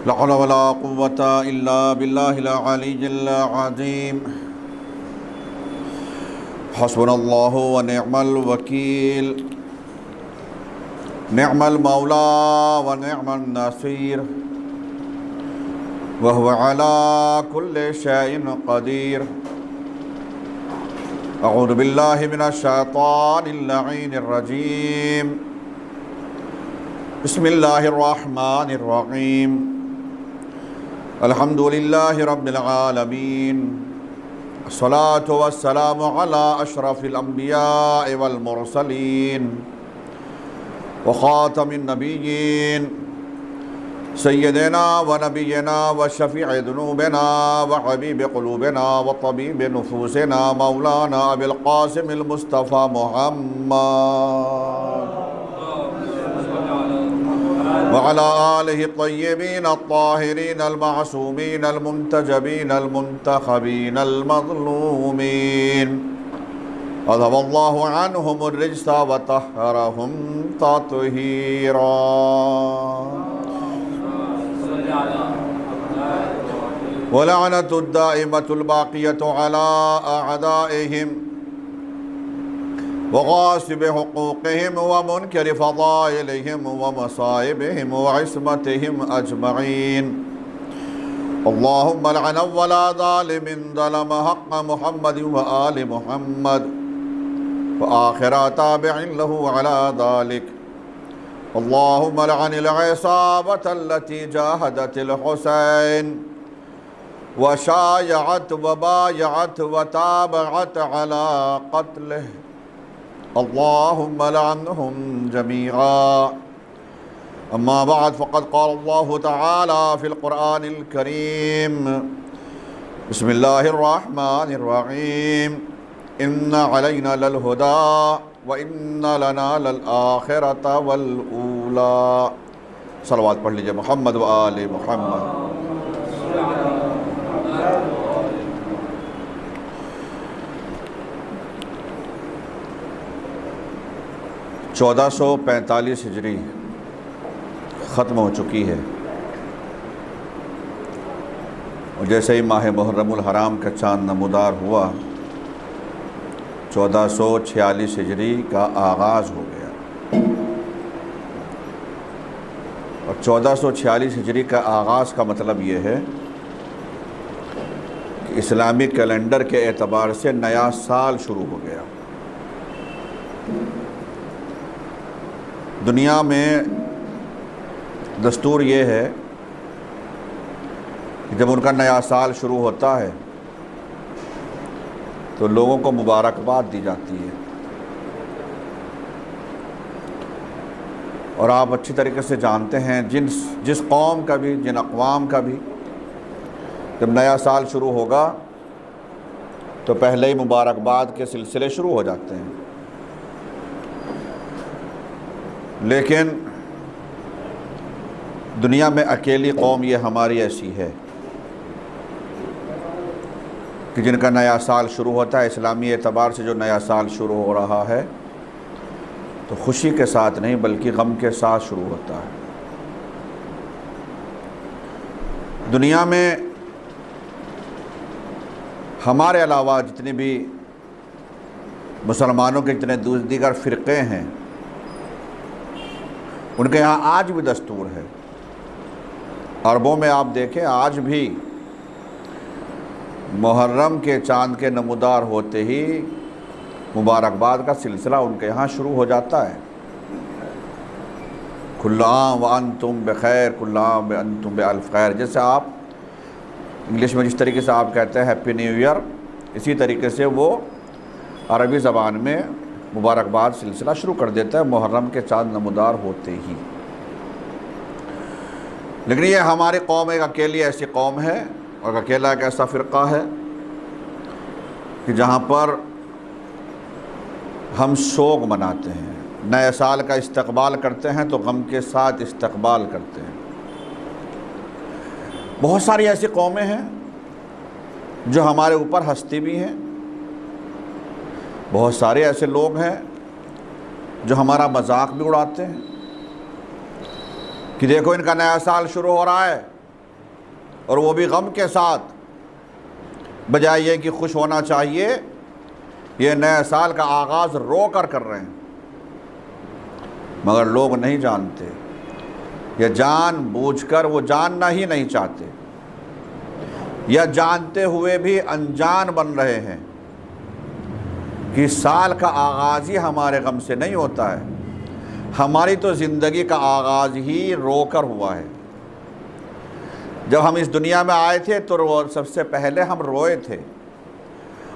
لا حول ولا قوة إلا بالله العلي العظيم حسبنا الله ونعم الوكيل نعم المولى ونعم النصير وهو على كل شيء قدير أعوذ بالله من الشيطان اللعين الرجيم بسم الله الرحمن الرحيم الحمد لله رب العالمين الصلاة والسلام على أشرف الأنبياء والمرسلين وخاتم النبيين سيدنا ونبينا وشفيع ذنوبنا وحبيب قلوبنا وطبيب نفوسنا مولانا أبي القاسم المصطفى محمد وعلى آله الطيبين الطاهرين المعصومين المنتجبين المنتخبين المظلومين أذهب الله عنهم الرجس وطهرهم تطهيرا ولعنة الدائمة الباقية على أعدائهم وغاصب حقوقهم ومنكر فضائلهم ومصائبهم وعصمتهم أجمعين اللهم لعن ولا ظالم ظلم حق محمد وآل محمد وآخر تابع له على ذلك اللهم لعن العصابة التي جاهدت الحسين وشايعت وبايعت وتابعت على قتله اللهم لعنهم جميعا أما بعد فقد قال الله تعالى في القرآن الكريم بسم الله الرحمن الرحيم إن علينا للهدى وإن لنا للآخرة والأولى صلوات پڑھ لیجئے محمد و آل محمد. چودہ سو 45 ہجری ختم ہو چکی ہے اور جیسے ہی ماہ محرم الحرام کا چاند نمودار ہوا 1446 ہجری کا آغاز ہو گیا اور 1446 ہجری کا آغاز کا مطلب یہ ہے کہ اسلامی کیلنڈر کے اعتبار سے نیا سال شروع ہو گیا. دنیا میں دستور یہ ہے کہ جب ان کا نیا سال شروع ہوتا ہے تو لوگوں کو مبارکباد دی جاتی ہے اور آپ اچھی طریقے سے جانتے ہیں جس قوم کا بھی جن اقوام کا بھی جب نیا سال شروع ہوگا تو پہلے ہی مبارکباد کے سلسلے شروع ہو جاتے ہیں. لیکن دنیا میں اکیلی قوم یہ ہماری ایسی ہے کہ جن کا نیا سال شروع ہوتا ہے اسلامی اعتبار سے جو نیا سال شروع ہو رہا ہے تو خوشی کے ساتھ نہیں بلکہ غم کے ساتھ شروع ہوتا ہے. دنیا میں ہمارے علاوہ جتنے بھی مسلمانوں کے جتنے دیگر فرقے ہیں ان کے یہاں آج بھی دستور ہے. عربوں میں آپ دیکھیں آج بھی محرم کے چاند کے نمودار ہوتے ہی مبارکباد کا سلسلہ ان کے یہاں شروع ہو جاتا ہے. کل عام وانتم بخیر کل عام وانتم بألف خیر. جیسے آپ انگلش میں جس طریقے سے آپ کہتے ہیں ہیپی نیو ایئر اسی طریقے سے وہ عربی زبان میں مبارکباد سلسلہ شروع کر دیتا ہے محرم کے چاند نمودار ہوتے ہی. لیکن یہ ہماری قوم ایک اکیلی ایسی قوم ہے اور اکیلا ایک ایسا فرقہ ہے کہ جہاں پر ہم شوق مناتے ہیں نئے سال کا استقبال کرتے ہیں تو غم کے ساتھ استقبال کرتے ہیں. بہت ساری ایسی قومیں ہیں جو ہمارے اوپر ہنستی بھی ہیں بہت سارے ایسے لوگ ہیں جو ہمارا مذاق بھی اڑاتے ہیں کہ دیکھو ان کا نیا سال شروع ہو رہا ہے اور وہ بھی غم کے ساتھ، بجائے یہ کہ خوش ہونا چاہیے، یہ نئے سال کا آغاز رو کر رہے ہیں۔ مگر لوگ نہیں جانتے، یا جان بوجھ کر وہ جاننا ہی نہیں چاہتے، یا جانتے ہوئے بھی انجان بن رہے ہیں کہ سال کا آغاز ہی ہمارے غم سے نہیں ہوتا ہے، ہماری تو زندگی کا آغاز ہی رو کر ہوا ہے۔ جب ہم اس دنیا میں آئے تھے تو سب سے پہلے ہم روئے تھے،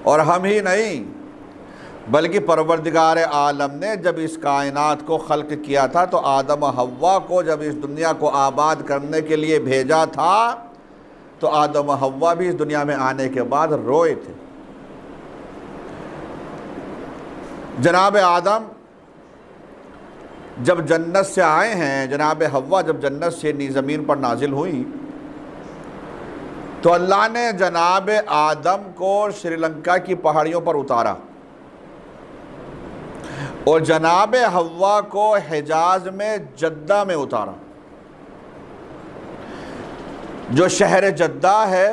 اور ہم ہی نہیں بلکہ پروردگار عالم نے جب اس کائنات کو خلق کیا تھا تو آدم و حوا کو جب اس دنیا کو آباد کرنے کے لیے بھیجا تھا تو آدم و حوا بھی اس دنیا میں آنے کے بعد روئے تھے۔ جناب آدم جب جنت سے آئے ہیں، جناب حوا جب جنت سے زمین پر نازل ہوئی تو اللہ نے جناب آدم کو سری لنکا کی پہاڑیوں پر اتارا اور جناب حوا کو حجاز میں جدہ میں اتارا۔ جو شہر جدہ ہے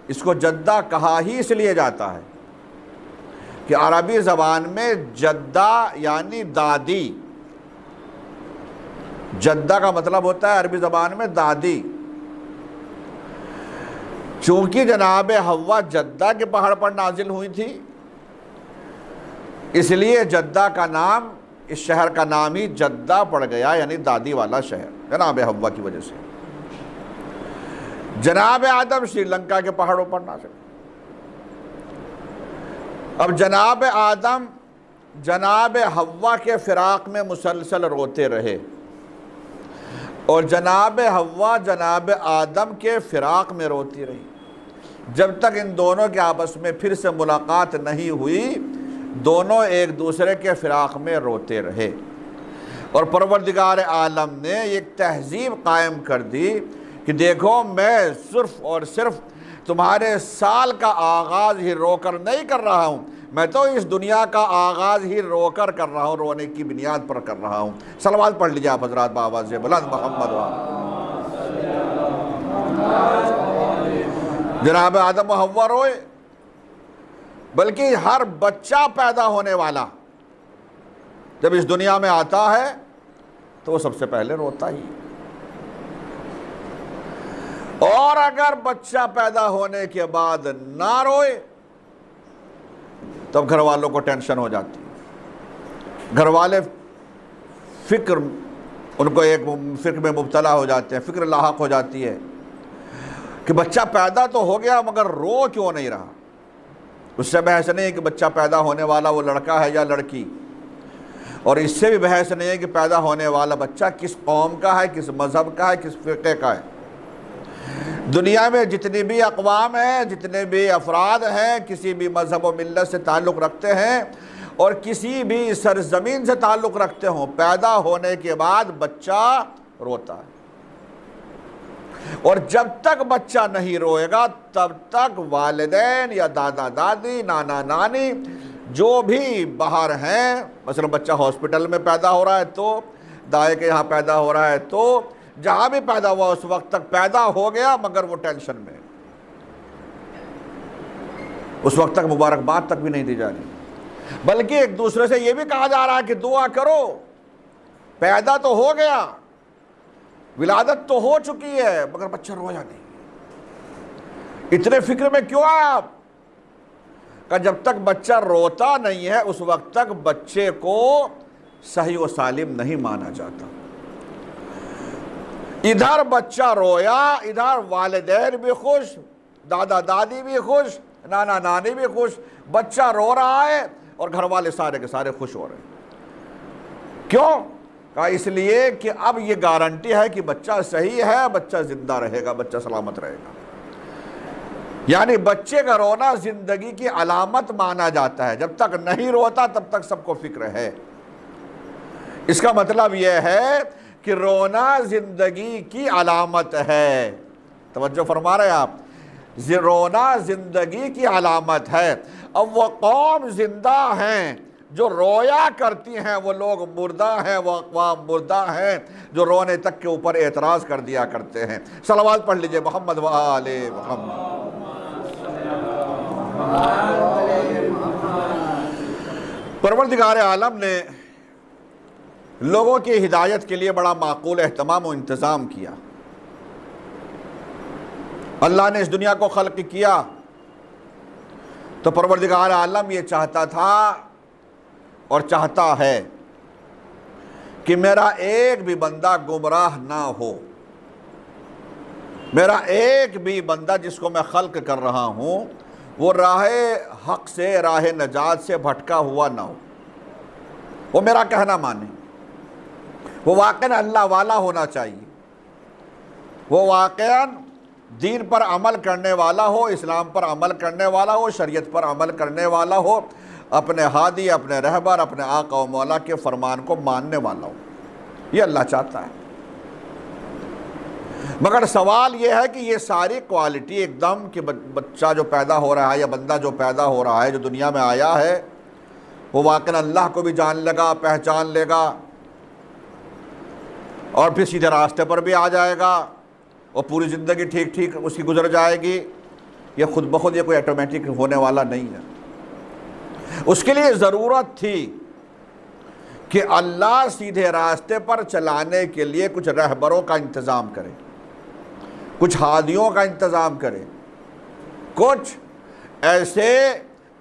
اس کو جدہ کہا ہی اس لیے جاتا ہے کہ عربی زبان میں جدہ یعنی دادی، جدہ کا مطلب ہوتا ہے عربی زبان میں دادی۔ چونکہ جناب حوا جدہ کے پہاڑ پر نازل ہوئی تھی اس لیے جدہ کا نام، اس شہر کا نام ہی جدہ پڑ گیا، یعنی دادی والا شہر، جناب حوا کی وجہ سے۔ جناب آدم سری لنکا کے پہاڑوں پر نازل۔ اب جناب آدم جناب حوا کے فراق میں مسلسل روتے رہے، اور جناب حوا جناب آدم کے فراق میں روتی رہی، جب تک ان دونوں کے آپس میں پھر سے ملاقات نہیں ہوئی دونوں ایک دوسرے کے فراق میں روتے رہے۔ اور پروردگار عالم نے ایک تہذیب قائم کر دی کہ دیکھو میں صرف اور صرف تمہارے سال کا آغاز ہی رو کر نہیں کر رہا ہوں، میں تو اس دنیا کا آغاز ہی رو کر رہا ہوں، رونے کی بنیاد پر کر رہا ہوں۔ صلوات پڑھ لیجئے آپ حضرات بآواز سے بلند محمد جناب آدم و حوا روئے، بلکہ ہر بچہ پیدا ہونے والا جب اس دنیا میں آتا ہے تو وہ سب سے پہلے روتا ہی، اور اگر بچہ پیدا ہونے کے بعد نہ روئے تب گھر والوں کو ٹینشن ہو جاتی ہے، گھر والے فکر، ان کو ایک فکر میں مبتلا ہو جاتے ہیں، فکر لاحق ہو جاتی ہے کہ بچہ پیدا تو ہو گیا مگر رو کیوں نہیں رہا۔ اس سے بحث نہیں ہے کہ بچہ پیدا ہونے والا وہ لڑکا ہے یا لڑکی، اور اس سے بھی بحث نہیں ہے کہ پیدا ہونے والا بچہ کس قوم کا ہے، کس مذہب کا ہے، کس فرقے کا ہے۔ دنیا میں جتنی بھی اقوام ہیں، جتنے بھی افراد ہیں، کسی بھی مذہب و ملت سے تعلق رکھتے ہیں اور کسی بھی سرزمین سے تعلق رکھتے ہوں، پیدا ہونے کے بعد بچہ روتا ہے، اور جب تک بچہ نہیں روئے گا تب تک والدین یا دادا دادی، نانا نانی جو بھی باہر ہیں، مثلا بچہ ہاسپٹل میں پیدا ہو رہا ہے تو دائیں کے یہاں پیدا ہو رہا ہے تو جہاں بھی پیدا ہوا اس وقت تک پیدا ہو گیا مگر وہ ٹینشن میں، اس وقت تک مبارکباد تک بھی نہیں دی جا رہی، بلکہ ایک دوسرے سے یہ بھی کہا جا رہا ہے کہ دعا کرو، پیدا تو ہو گیا، ولادت تو ہو چکی ہے مگر بچہ رویا نہیں، اتنے فکر میں کیوں ہے آپ؟ کہ جب تک بچہ روتا نہیں ہے اس وقت تک بچے کو صحیح و سالم نہیں مانا جاتا۔ ادھر بچہ رویا، ادھر والدین بھی خوش، دادا دادی بھی خوش، نانا نانی بھی خوش، بچہ رو رہا ہے اور گھر والے سارے کے سارے خوش ہو رہے ہیں۔ کیوں؟ کہا اس لیے کہ اب یہ گارنٹی ہے کہ بچہ صحیح ہے، بچہ زندہ رہے گا، بچہ سلامت رہے گا، یعنی بچے کا رونا زندگی کی علامت مانا جاتا ہے، جب تک نہیں روتا تب تک سب کو فکر ہے۔ اس کا مطلب یہ ہے کہ رونا زندگی کی علامت ہے، توجہ فرما رہے ہیں آپ، رونا زندگی کی علامت ہے۔ اب وہ قوم زندہ ہیں جو رویا کرتی ہیں وہ لوگ مردہ ہیں، وہ اقوام مردہ ہیں جو رونے تک کے اوپر اعتراض کر دیا کرتے ہیں۔ صلوات پڑھ لیجئے محمد و آل محمد۔ پروردگار عالم نے لوگوں کی ہدایت کے لیے بڑا معقول اہتمام و انتظام کیا۔ اللہ نے اس دنیا کو خلق کیا تو پروردگار عالم یہ چاہتا تھا اور چاہتا ہے کہ میرا ایک بھی بندہ گمراہ نہ ہو، میرا ایک بھی بندہ جس کو میں خلق کر رہا ہوں وہ راہ حق سے، راہ نجات سے بھٹکا ہوا نہ ہو، وہ میرا کہنا مانے، وہ واقعاً اللہ والا ہونا چاہیے، وہ واقعاً دین پر عمل کرنے والا ہو، اسلام پر عمل کرنے والا ہو، شریعت پر عمل کرنے والا ہو، اپنے ہادی، اپنے رہبر، اپنے آقا و مولا کے فرمان کو ماننے والا ہو۔ یہ اللہ چاہتا ہے۔ مگر سوال یہ ہے کہ یہ ساری کوالٹی ایک دم کہ بچہ جو پیدا ہو رہا ہے یا بندہ جو پیدا ہو رہا ہے جو دنیا میں آیا ہے وہ واقعاً اللہ کو بھی جان لے گا، پہچان لے گا اور پھر سیدھے راستے پر بھی آ جائے گا اور پوری زندگی ٹھیک ٹھیک اس کی گزر جائے گی؟ یہ خود بخود یہ کوئی آٹومیٹک ہونے والا نہیں ہے۔ اس کے لیے ضرورت تھی کہ اللہ سیدھے راستے پر چلانے کے لیے کچھ رہبروں کا انتظام کرے، کچھ ہادیوں کا انتظام کرے، کچھ ایسے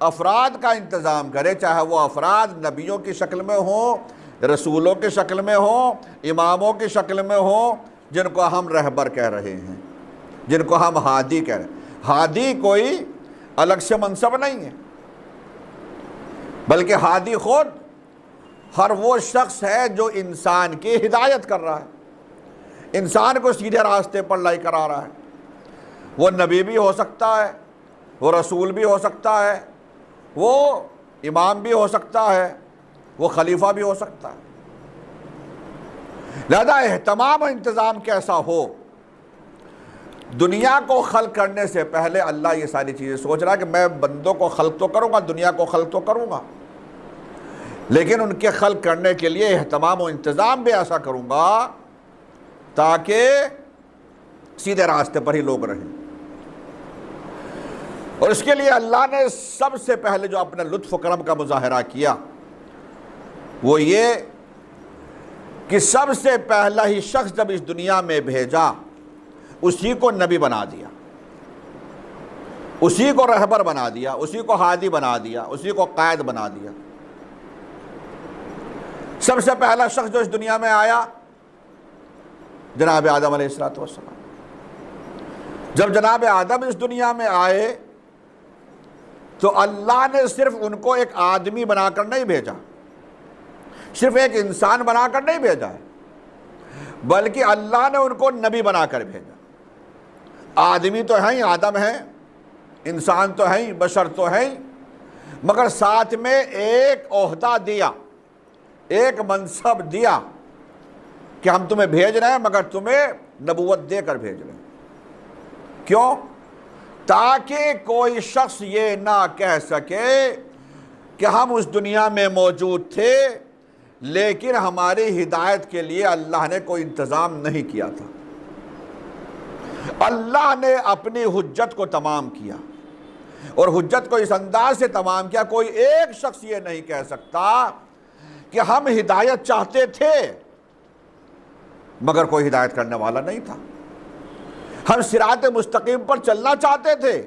افراد کا انتظام کرے، چاہے وہ افراد نبیوں کی شکل میں ہوں، رسولوں کی شکل میں ہوں، اماموں کی شکل میں ہوں، جن کو ہم رہبر کہہ رہے ہیں، جن کو ہم ہادی کہہ رہے ہیں۔ ہادی کوئی الگ سے منصب نہیں ہے، بلکہ ہادی خود ہر وہ شخص ہے جو انسان کی ہدایت کر رہا ہے، انسان کو سیدھے راستے پر لے کر آ رہا ہے۔ وہ نبی بھی ہو سکتا ہے، وہ رسول بھی ہو سکتا ہے، وہ امام بھی ہو سکتا ہے، وہ خلیفہ بھی ہو سکتا ہے۔ لہذا اہتمام و انتظام کیسا ہو؟ دنیا کو خلق کرنے سے پہلے اللہ یہ ساری چیزیں سوچ رہا ہے کہ میں بندوں کو خلق تو کروں گا، دنیا کو خلق تو کروں گا، لیکن ان کے خلق کرنے کے لیے اہتمام و انتظام بھی ایسا کروں گا تاکہ سیدھے راستے پر ہی لوگ رہیں۔ اور اس کے لیے اللہ نے سب سے پہلے جو اپنے لطف و کرم کا مظاہرہ کیا وہ یہ کہ سب سے پہلا ہی شخص جب اس دنیا میں بھیجا اسی کو نبی بنا دیا، اسی کو رہبر بنا دیا، اسی کو ہادی بنا دیا، اسی کو قائد بنا دیا۔ سب سے پہلا شخص جو اس دنیا میں آیا جناب آدم علیہ السلام۔ جب جناب آدم اس دنیا میں آئے تو اللہ نے صرف ان کو ایک آدمی بنا کر نہیں بھیجا، صرف ایک انسان بنا کر نہیں بھیجا ہے، بلکہ اللہ نے ان کو نبی بنا کر بھیجا۔ آدمی تو ہیں، آدم ہیں، انسان تو ہیں، بشر تو ہیں، مگر ساتھ میں ایک عہدہ دیا، ایک منصب دیا کہ ہم تمہیں بھیج رہے ہیں مگر تمہیں نبوت دے کر بھیج رہے ہیں۔ کیوں؟ تاکہ کوئی شخص یہ نہ کہہ سکے کہ ہم اس دنیا میں موجود تھے لیکن ہماری ہدایت کے لیے اللہ نے کوئی انتظام نہیں کیا تھا۔ اللہ نے اپنی حجت کو تمام کیا، اور حجت کو اس انداز سے تمام کیا کوئی ایک شخص یہ نہیں کہہ سکتا کہ ہم ہدایت چاہتے تھے مگر کوئی ہدایت کرنے والا نہیں تھا، ہم صراط مستقیم پر چلنا چاہتے تھے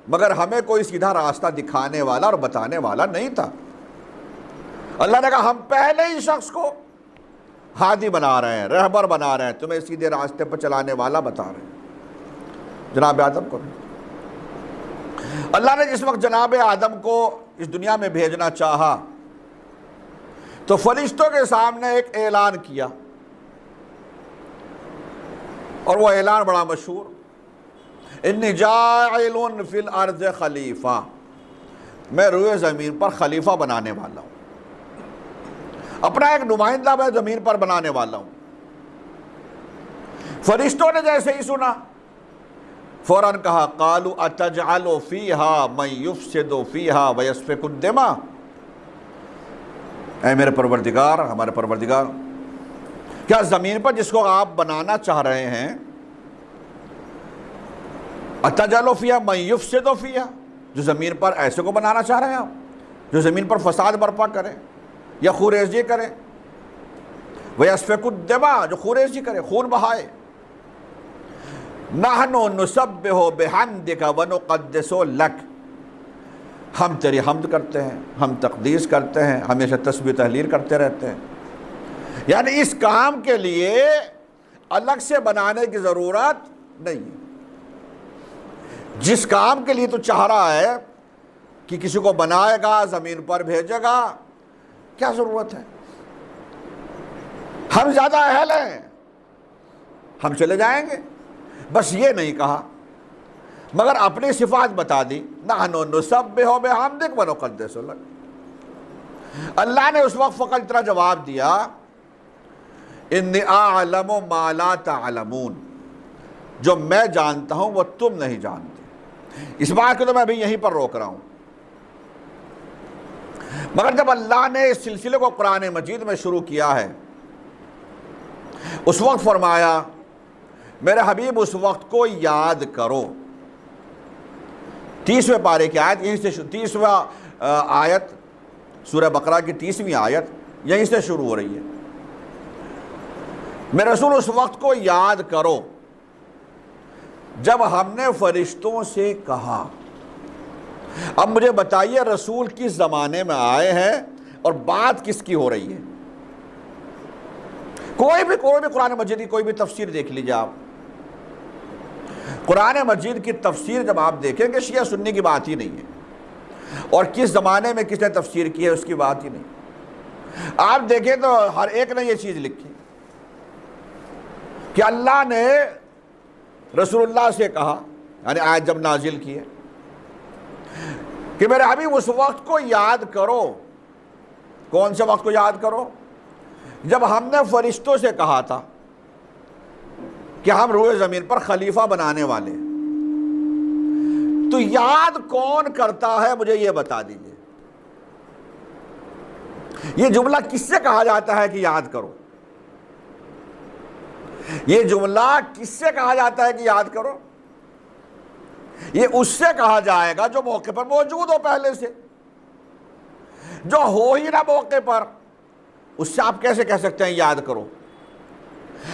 مگر ہمیں کوئی سیدھا راستہ دکھانے والا اور بتانے والا نہیں تھا۔ اللہ نے کہا ہم پہلے ہی شخص کو ہادی بنا رہے ہیں، رہبر بنا رہے ہیں، تمہیں سیدھے راستے پر چلانے والا بتا رہے ہیں، جناب آدم کو بھی۔ اللہ نے جس وقت جناب آدم کو اس دنیا میں بھیجنا چاہا تو فرشتوں کے سامنے ایک اعلان کیا، اور وہ اعلان بڑا مشہور، انی جاعل فی الارض خلیفہ، میں روئے زمین پر خلیفہ بنانے والا ہوں، اپنا ایک نمائندہ میں زمین پر بنانے والا ہوں۔ فرشتوں نے جیسے ہی سنا فوراً کہا قالوا اتجعل فیہا من یفسد فیہا ویسفک الدماء، اے میرے پروردگار، ہمارے پروردگار، کیا زمین پر جس کو آپ بنانا چاہ رہے ہیں، اتجعل فیہا من یفسد فیہا، جو زمین پر ایسے کو بنانا چاہ رہے ہیں آپ جو زمین پر فساد برپا کرے یا خوریزی کرے، وَيَسْفِكُ الدِّمَاء، جو خوریزی کرے، خون بہائے، نَحْنُ نُسَبِّحُ بِحَمْدِكَ وَنُقَدِّسُ لَكَ، ہم تیری حمد کرتے ہیں، ہم تقدیس کرتے ہیں، ہمیشہ تسبیح تحلیل کرتے رہتے ہیں۔ یعنی اس کام کے لیے الگ سے بنانے کی ضرورت نہیں ہے۔ جس کام کے لیے تو چاہ رہا ہے کہ کسی کو بنائے گا، زمین پر بھیجے گا، کیا ضرورت ہے؟ ہم زیادہ اہل ہیں، ہم چلے جائیں گے۔ بس یہ نہیں کہا، مگر اپنی صفات بتا دی، نحن نسبح بحمدک ونقدس لک۔ اللہ نے اس وقت فقط اتنا جواب دیا، انی اعلم ما لا تعلمون، جو میں جانتا ہوں وہ تم نہیں جانتے۔ اس بات کو تو میں ابھی یہیں پر روک رہا ہوں، مگر جب اللہ نے اس سلسلے کو قرآن مجید میں شروع کیا ہے، اس وقت فرمایا میرے حبیب اس وقت کو یاد کرو۔ 30ویں پارے کی آیت یہیں سے 30واں آیت سورہ بقرہ کی 30ویں آیت یہیں سے شروع ہو رہی ہے۔ میرے رسول اس وقت کو یاد کرو جب ہم نے فرشتوں سے کہا۔ اب مجھے بتائیے رسول کس زمانے میں آئے ہیں اور بات کس کی ہو رہی ہے؟ کوئی بھی قرآن مجید کی کوئی بھی تفسیر دیکھ لیجیے آپ، قرآن مجید کی تفسیر جب آپ دیکھیں گے شیعہ سنی کی بات ہی نہیں ہے، اور کس زمانے میں کس نے تفسیر کی ہے اس کی بات ہی نہیں۔ آپ دیکھیں تو ہر ایک نے یہ چیز لکھی کہ اللہ نے رسول اللہ سے کہا، یعنی آیت جب نازل کی ہے کہ میرے حبیب اس وقت کو یاد کرو۔ کون سے وقت کو یاد کرو؟ جب ہم نے فرشتوں سے کہا تھا کہ ہم روئے زمین پر خلیفہ بنانے والے، تو یاد کون کرتا ہے مجھے یہ بتا دیجئے۔ یہ جملہ کس سے کہا جاتا ہے کہ یاد کرو؟ یہ جملہ کس سے کہا جاتا ہے کہ یاد کرو؟ یہ اس سے کہا جائے گا جو موقع پر موجود ہو پہلے سے، جو ہو ہی نہ موقع پر، اس سے آپ کیسے کہہ سکتے ہیں یاد کرو؟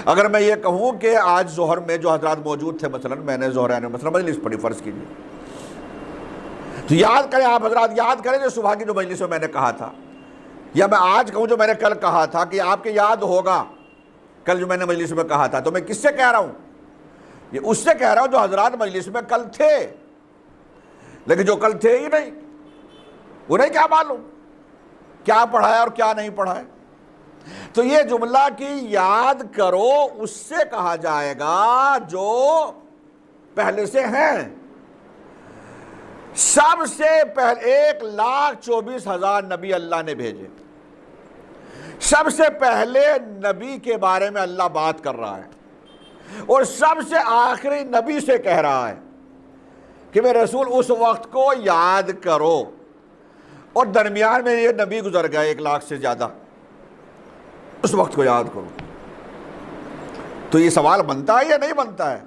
اگر میں یہ کہوں کہ آج ظہر میں جو حضرات موجود تھے، مثلا میں نے ظہرانہ مثلا مجلس پڑھی، فرض کیجیے، تو یاد کریں آپ حضرات، یاد کریں جو صبح کی جو مجلس میں نے کہا تھا، یا میں آج کہوں جو میں نے کل کہا تھا کہ آپ کے یاد ہوگا کل جو میں نے مجلس میں کہا تھا، تو میں کس سے کہہ رہا ہوں؟ یہ اس سے کہہ رہا ہوں جو حضرات مجلس میں کل تھے، لیکن جو کل تھے ہی نہیں، انہیں کیا معلوم کیا پڑھا ہے اور کیا نہیں پڑھا ہے۔ تو یہ جملہ کی یاد کرو اس سے کہا جائے گا جو پہلے سے ہیں۔ سب سے پہلے 1,24,000 نبی اللہ نے بھیجے، سب سے پہلے نبی کے بارے میں اللہ بات کر رہا ہے، اور سب سے آخری نبی سے کہہ رہا ہے کہ میرے رسول اس وقت کو یاد کرو، اور درمیان میں یہ نبی گزر گئے 1,00,000 سے زیادہ، اس وقت کو یاد کرو۔ تو یہ سوال بنتا ہے یا نہیں بنتا ہے؟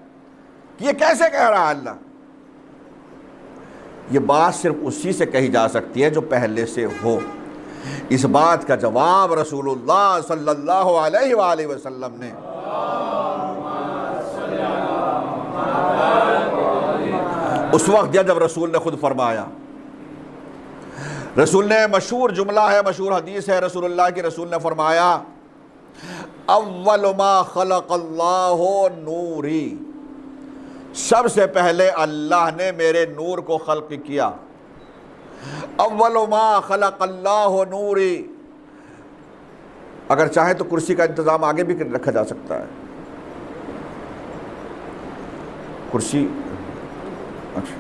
یہ کیسے کہہ رہا ہے اللہ؟ یہ بات صرف اسی سے کہی جا سکتی ہے جو پہلے سے ہو۔ اس بات کا جواب رسول اللہ صلی اللہ علیہ وآلہ وسلم نے اس وقت دیا جب رسول نے خود فرمایا۔ رسول نے مشہور جملہ ہے، مشہور حدیث ہے رسول اللہ کی، رسول نے فرمایا اول ما خلق اللہ نوری، سب سے پہلے اللہ نے میرے نور کو خلق کیا۔ اول ما خلق اللہ نوری، اگر چاہیں تو کرسی کا انتظام آگے بھی رکھا جا سکتا ہے، کرسی۔ اچھا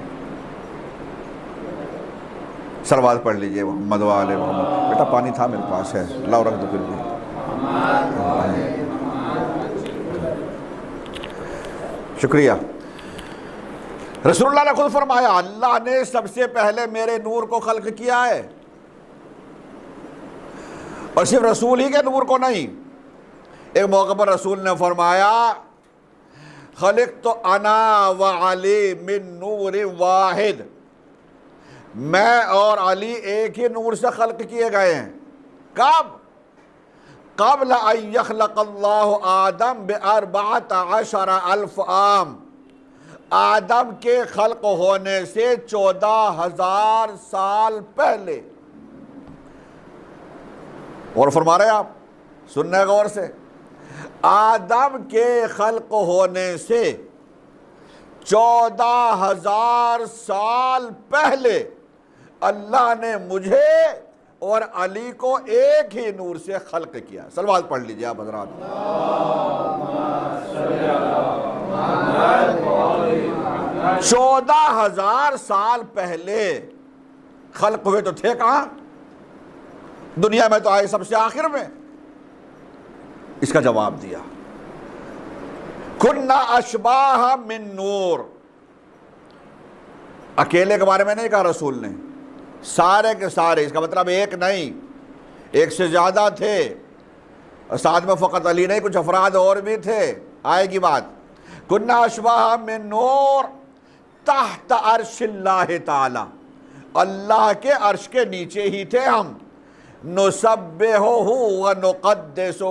سلوات پڑھ لیجئے محمد و آل محمد۔ بیٹا پانی تھا میرے پاس ہے، لاؤ رکھ دو پھر بھی۔ شکریہ۔ رسول اللہ نے خود فرمایا اللہ نے سب سے پہلے میرے نور کو خلق کیا ہے، اور صرف رسول ہی کے نور کو نہیں، ایک موقع پر رسول نے فرمایا خلقت انا وعلی من نور واحد، میں اور علی ایک ہی نور سے خلق کیے گئے ہیں۔ کب؟ قبل ان یخلق اللہ آدم ب14,000 عام، آدم کے خلق ہونے سے 14,000 سال پہلے۔ اور فرما رہے ہیں آپ، سننے غور سے، آدم کے خلق ہونے سے 14,000 سال پہلے اللہ نے مجھے اور علی کو ایک ہی نور سے خلق کیا۔ صلوات پڑھ لیجیے آپ حضرات۔ 14,000 سال پہلے خلق ہوئے تو تھے کہاں؟ دنیا میں تو آئے سب سے آخر میں۔ اس کا جواب دیا کنا اشباہ من نور، اکیلے کے بارے میں نہیں کہا رسول نے، سارے کے سارے، اس کا مطلب ایک نہیں، ایک سے زیادہ تھے، ساتھ میں فقط علی نہیں، کچھ افراد اور بھی تھے، آئے گی بات۔ کنا اشباہ من نور تحت عرش اللہ تعالی، اللہ کے عرش کے نیچے ہی تھے ہم۔ نسبحہ ونقدسہ،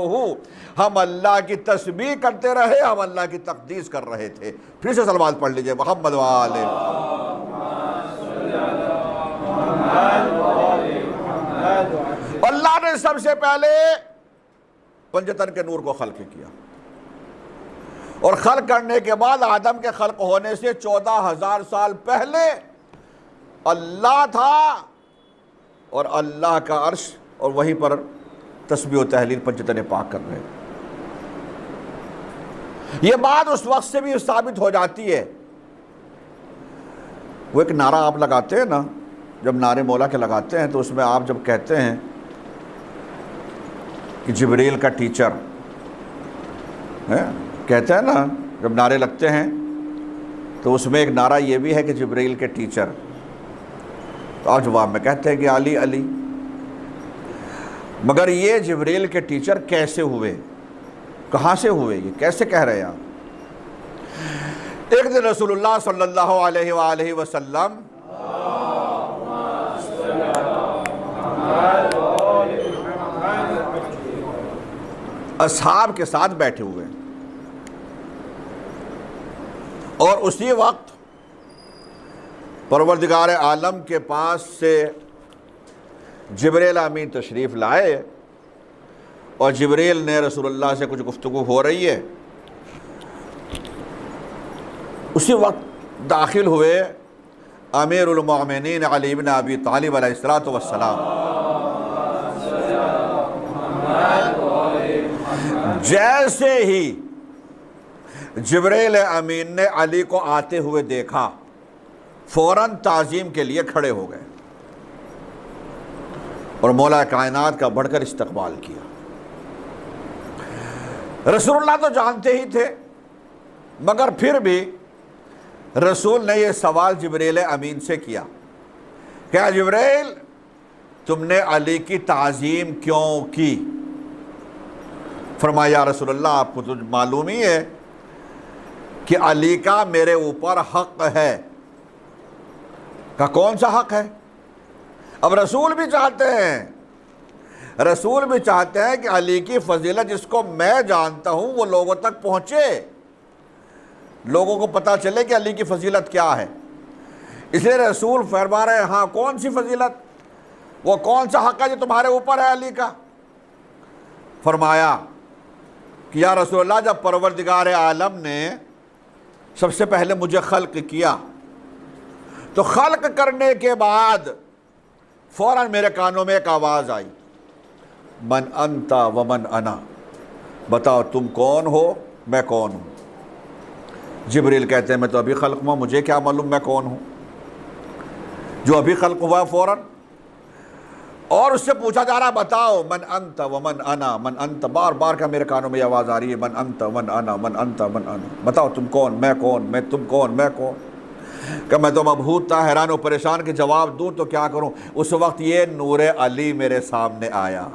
ہم اللہ کی تسبیح کرتے رہے، ہم اللہ کی تقدیس کر رہے تھے۔ پھر سے صلوات پڑھ لیجئے محمد وآلہ۔ اللہ نے سب سے پہلے پنجتن کے نور کو خلق کیا، اور خلق کرنے کے بعد آدم کے خلق ہونے سے 14,000 سال پہلے اللہ تھا، اور اللہ کا عرش، اور وہیں پر تسبیح و تحلیل پنجتن پاک کر رہے۔ یہ بات اس وقت سے بھی ثابت ہو جاتی ہے۔ وہ ایک نعرہ آپ لگاتے ہیں نا، جب نعرے مولا کے لگاتے ہیں تو اس میں آپ جب کہتے ہیں کہ جبریل کا ٹیچر ہے، کہتے ہیں نا جب نعرے لگتے ہیں تو اس میں ایک نعرہ یہ بھی ہے کہ جبریل کے ٹیچر، تو آپ جواب میں کہتے ہیں کہ علی علی۔ مگر یہ جبریل کے ٹیچر کیسے ہوئے، کہاں سے ہوئے، یہ کیسے کہہ رہے ہیں آپ؟ ایک دن رسول اللہ صلی اللہ علیہ وآلہ وسلم اصحاب کے ساتھ بیٹھے ہوئے، اور اسی وقت پروردگار عالم کے پاس سے جبریل امین تشریف لائے، اور جبریل نے رسول اللہ سے کچھ گفتگو ہو رہی ہے، اسی وقت داخل ہوئے امیر المؤمنین علی بن ابی طالب علیہ السلام۔ جیسے ہی جبریل امین نے علی کو آتے ہوئے دیکھا، فوراً تعظیم کے لیے کھڑے ہو گئے اور مولا کائنات کا بڑھ کر استقبال کیا۔ رسول اللہ تو جانتے ہی تھے، مگر پھر بھی رسول نے یہ سوال جبریل امین سے کیا، کیا جبریل تم نے علی کی تعظیم کیوں کی؟ فرمایا یا رسول اللہ آپ کو تو معلوم ہی ہے کہ علی کا میرے اوپر حق ہے۔ کہا کون سا حق ہے؟ اب رسول بھی چاہتے ہیں کہ علی کی فضیلت جس کو میں جانتا ہوں وہ لوگوں تک پہنچے، لوگوں کو پتہ چلے کہ علی کی فضیلت کیا ہے۔ اس لیے رسول فرما رہے ہیں ہاں کون سی فضیلت، وہ کون سا حق ہے جو تمہارے اوپر ہے علی کا؟ فرمایا کہ یا رسول اللہ جب پروردگار عالم نے سب سے پہلے مجھے خلق کیا تو خلق کرنے کے بعد فوراً میرے کانوں میں ایک آواز آئی، من انت ومن انا، بتاؤ تم کون ہو میں کون ہوں۔ جبریل کہتے ہیں میں تو ابھی خلق ہوا، مجھے کیا معلوم میں کون ہوں؟ جو ابھی خلق ہوا فوراً، اور اس سے پوچھا جا رہا بتاؤ من انت ومن انا، من انت، بار بار کا میرے کانوں میں یہ آواز آ رہی ہے من انت ومن انا، من انت ومن انا، بتاؤ تم کون میں کون، میں تم کون میں کون۔ کہ میں تو مبہوت تھا، حیران و پریشان کہ جواب دوں تو کیا کروں۔ اس وقت یہ نور علی میرے سامنے آیا،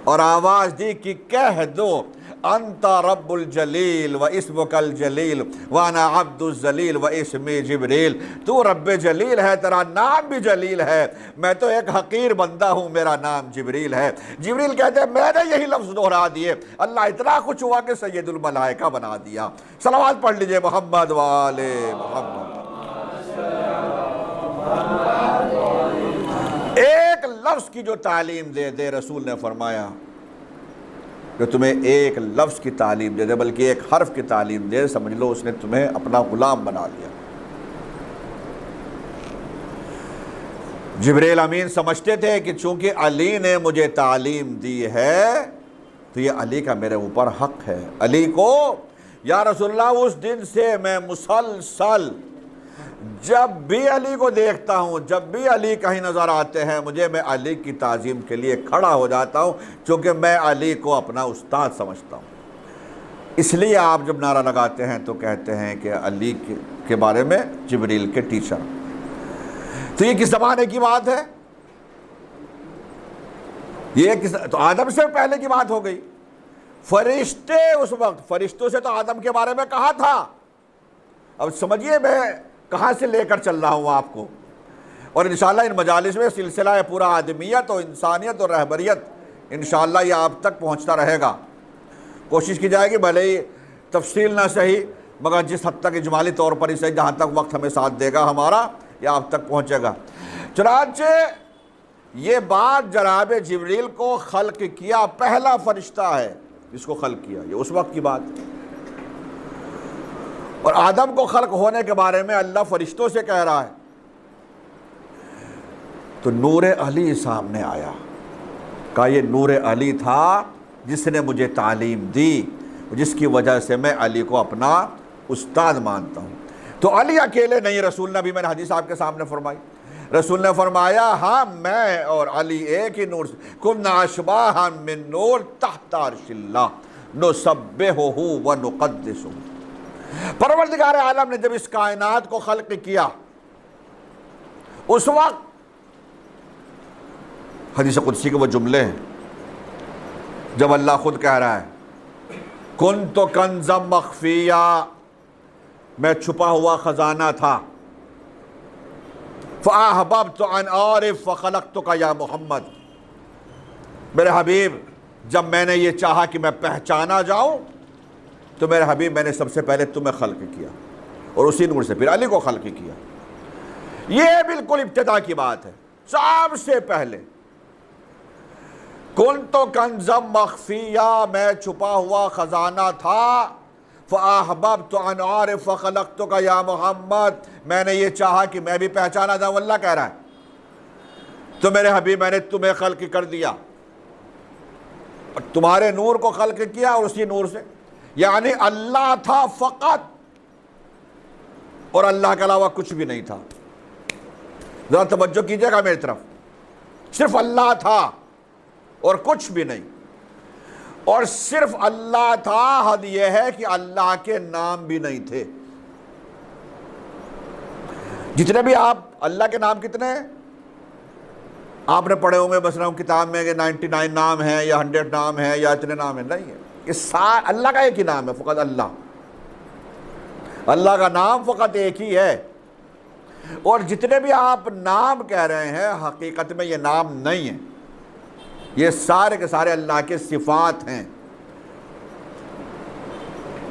اور آواز دی کہ کہہ دو انت رب الجلیل و اسمک الجلیل وانا عبد الذلیل و اسمی جبریل، تو رب جلیل ہے، تیرا نام بھی جلیل ہے، میں تو ایک حقیر بندہ ہوں، میرا نام جبریل ہے۔ جبریل کہتے ہیں میں نے یہی لفظ دہرا دیے، اللہ اتنا خوش ہوا کہ سید الملائکہ بنا دیا۔ صلوات پڑھ لیجئے محمد وآل محمد۔ ایک لفظ کی جو تعلیم دے دے، رسول نے فرمایا کہ تمہیں ایک لفظ کی تعلیم دے دے، بلکہ ایک حرف کی تعلیم دے، سمجھ لو اس نے تمہیں اپنا غلام بنا لیا۔ جبریل امین سمجھتے تھے کہ چونکہ علی نے مجھے تعلیم دی ہے تو یہ علی کا میرے اوپر حق ہے۔ علی کو یا رسول اللہ اس دن سے میں مسلسل جب بھی علی کو دیکھتا ہوں، جب بھی علی کہیں نظر آتے ہیں، میں علی کی تعظیم کے لیے کھڑا ہو جاتا ہوں، چونکہ میں علی کو اپنا استاد سمجھتا ہوں۔ اس لیے آپ جب نعرہ لگاتے ہیں تو کہتے ہیں کہ علی کے بارے میں جبریل کے ٹیچر۔ تو یہ کس زمانے کی بات ہے؟ تو آدم سے پہلے کی بات ہو گئی۔ فرشتے اس وقت، فرشتوں سے تو آدم کے بارے میں کہا تھا۔ اب سمجھیے میں کہاں سے لے کر چل رہا ہوں آپ کو، اور انشاءاللہ ان مجالس میں سلسلہ پورا آدمیت اور انسانیت اور رہبریت انشاءاللہ یہ آپ تک پہنچتا رہے گا۔ کوشش کی جائے گی، بھلے ہی تفصیل نہ صحیح مگر جس حد تک اجمالی طور پر ہی صحیح، جہاں تک وقت ہمیں ساتھ دے گا ہمارا، یہ آپ تک پہنچے گا۔ چنانچہ یہ بات جناب جبریل کو خلق کیا، پہلا فرشتہ ہے جس کو خلق کیا، یہ اس وقت کی بات ہے۔ اور آدم کو خلق ہونے کے بارے میں اللہ فرشتوں سے کہہ رہا ہے، تو نور علی سامنے آیا، کہا یہ نور علی تھا جس نے مجھے تعلیم دی، جس کی وجہ سے میں علی کو اپنا استاد مانتا ہوں۔ تو علی اکیلے نہیں، رسول نے بھی، میں نے حدیث آپ کے سامنے فرمائی، رسول نے فرمایا ہاں میں اور علی ایک ہی نور سے، کنا اشباہا من نور تحت عرش اللہ نسبحہ ونقدسہ۔ پروردگار عالم نے جب اس کائنات کو خلق کیا، اس وقت حدیث قدسی کے وہ جملے ہیں جب اللہ خود کہہ رہا ہے کنت کنزا مخفیا، میں چھپا ہوا خزانہ تھا، فاحببت ان اعرف فخلقتک یا محمد، میرے حبیب جب میں نے یہ چاہا کہ میں پہچانا جاؤں تو میرے حبیب میں نے سب سے پہلے تمہیں خلق کیا، اور اسی نور سے پھر علی کو خلق کیا۔ یہ بالکل ابتدا کی بات ہے، سب سے پہلے کنت کنزا مخفیا، میں چھپا ہوا خزانہ تھا، فاحببت ان اعرف فخلقتک یا محمد، میں نے یہ چاہا کہ میں بھی پہچانا جاؤں، اللہ کہہ رہا ہے، تو میرے حبیب میں نے تمہیں خلق کر دیا، اور تمہارے نور کو خلق کیا، اور اسی نور سے، یعنی اللہ تھا فقط، اور اللہ کے علاوہ کچھ بھی نہیں تھا۔ ذرا توجہ کیجئے گا میری طرف، صرف اللہ تھا اور کچھ بھی نہیں، اور صرف اللہ تھا، حد یہ ہے کہ اللہ کے نام بھی نہیں تھے۔ جتنے بھی آپ، اللہ کے نام کتنے ہیں آپ نے پڑھے ہوں گے مثلا کتاب میں کہ 99 نام ہیں یا 100 نام ہیں یا اتنے نام ہیں، نہیں ہے، یہ اللہ کا ایک ہی نام ہے، فقط اللہ کا نام فقط ایک ہی ہے۔ اور جتنے بھی آپ نام کہہ رہے ہیں حقیقت میں یہ نام نہیں ہیں، یہ سارے کے سارے اللہ کے صفات ہیں،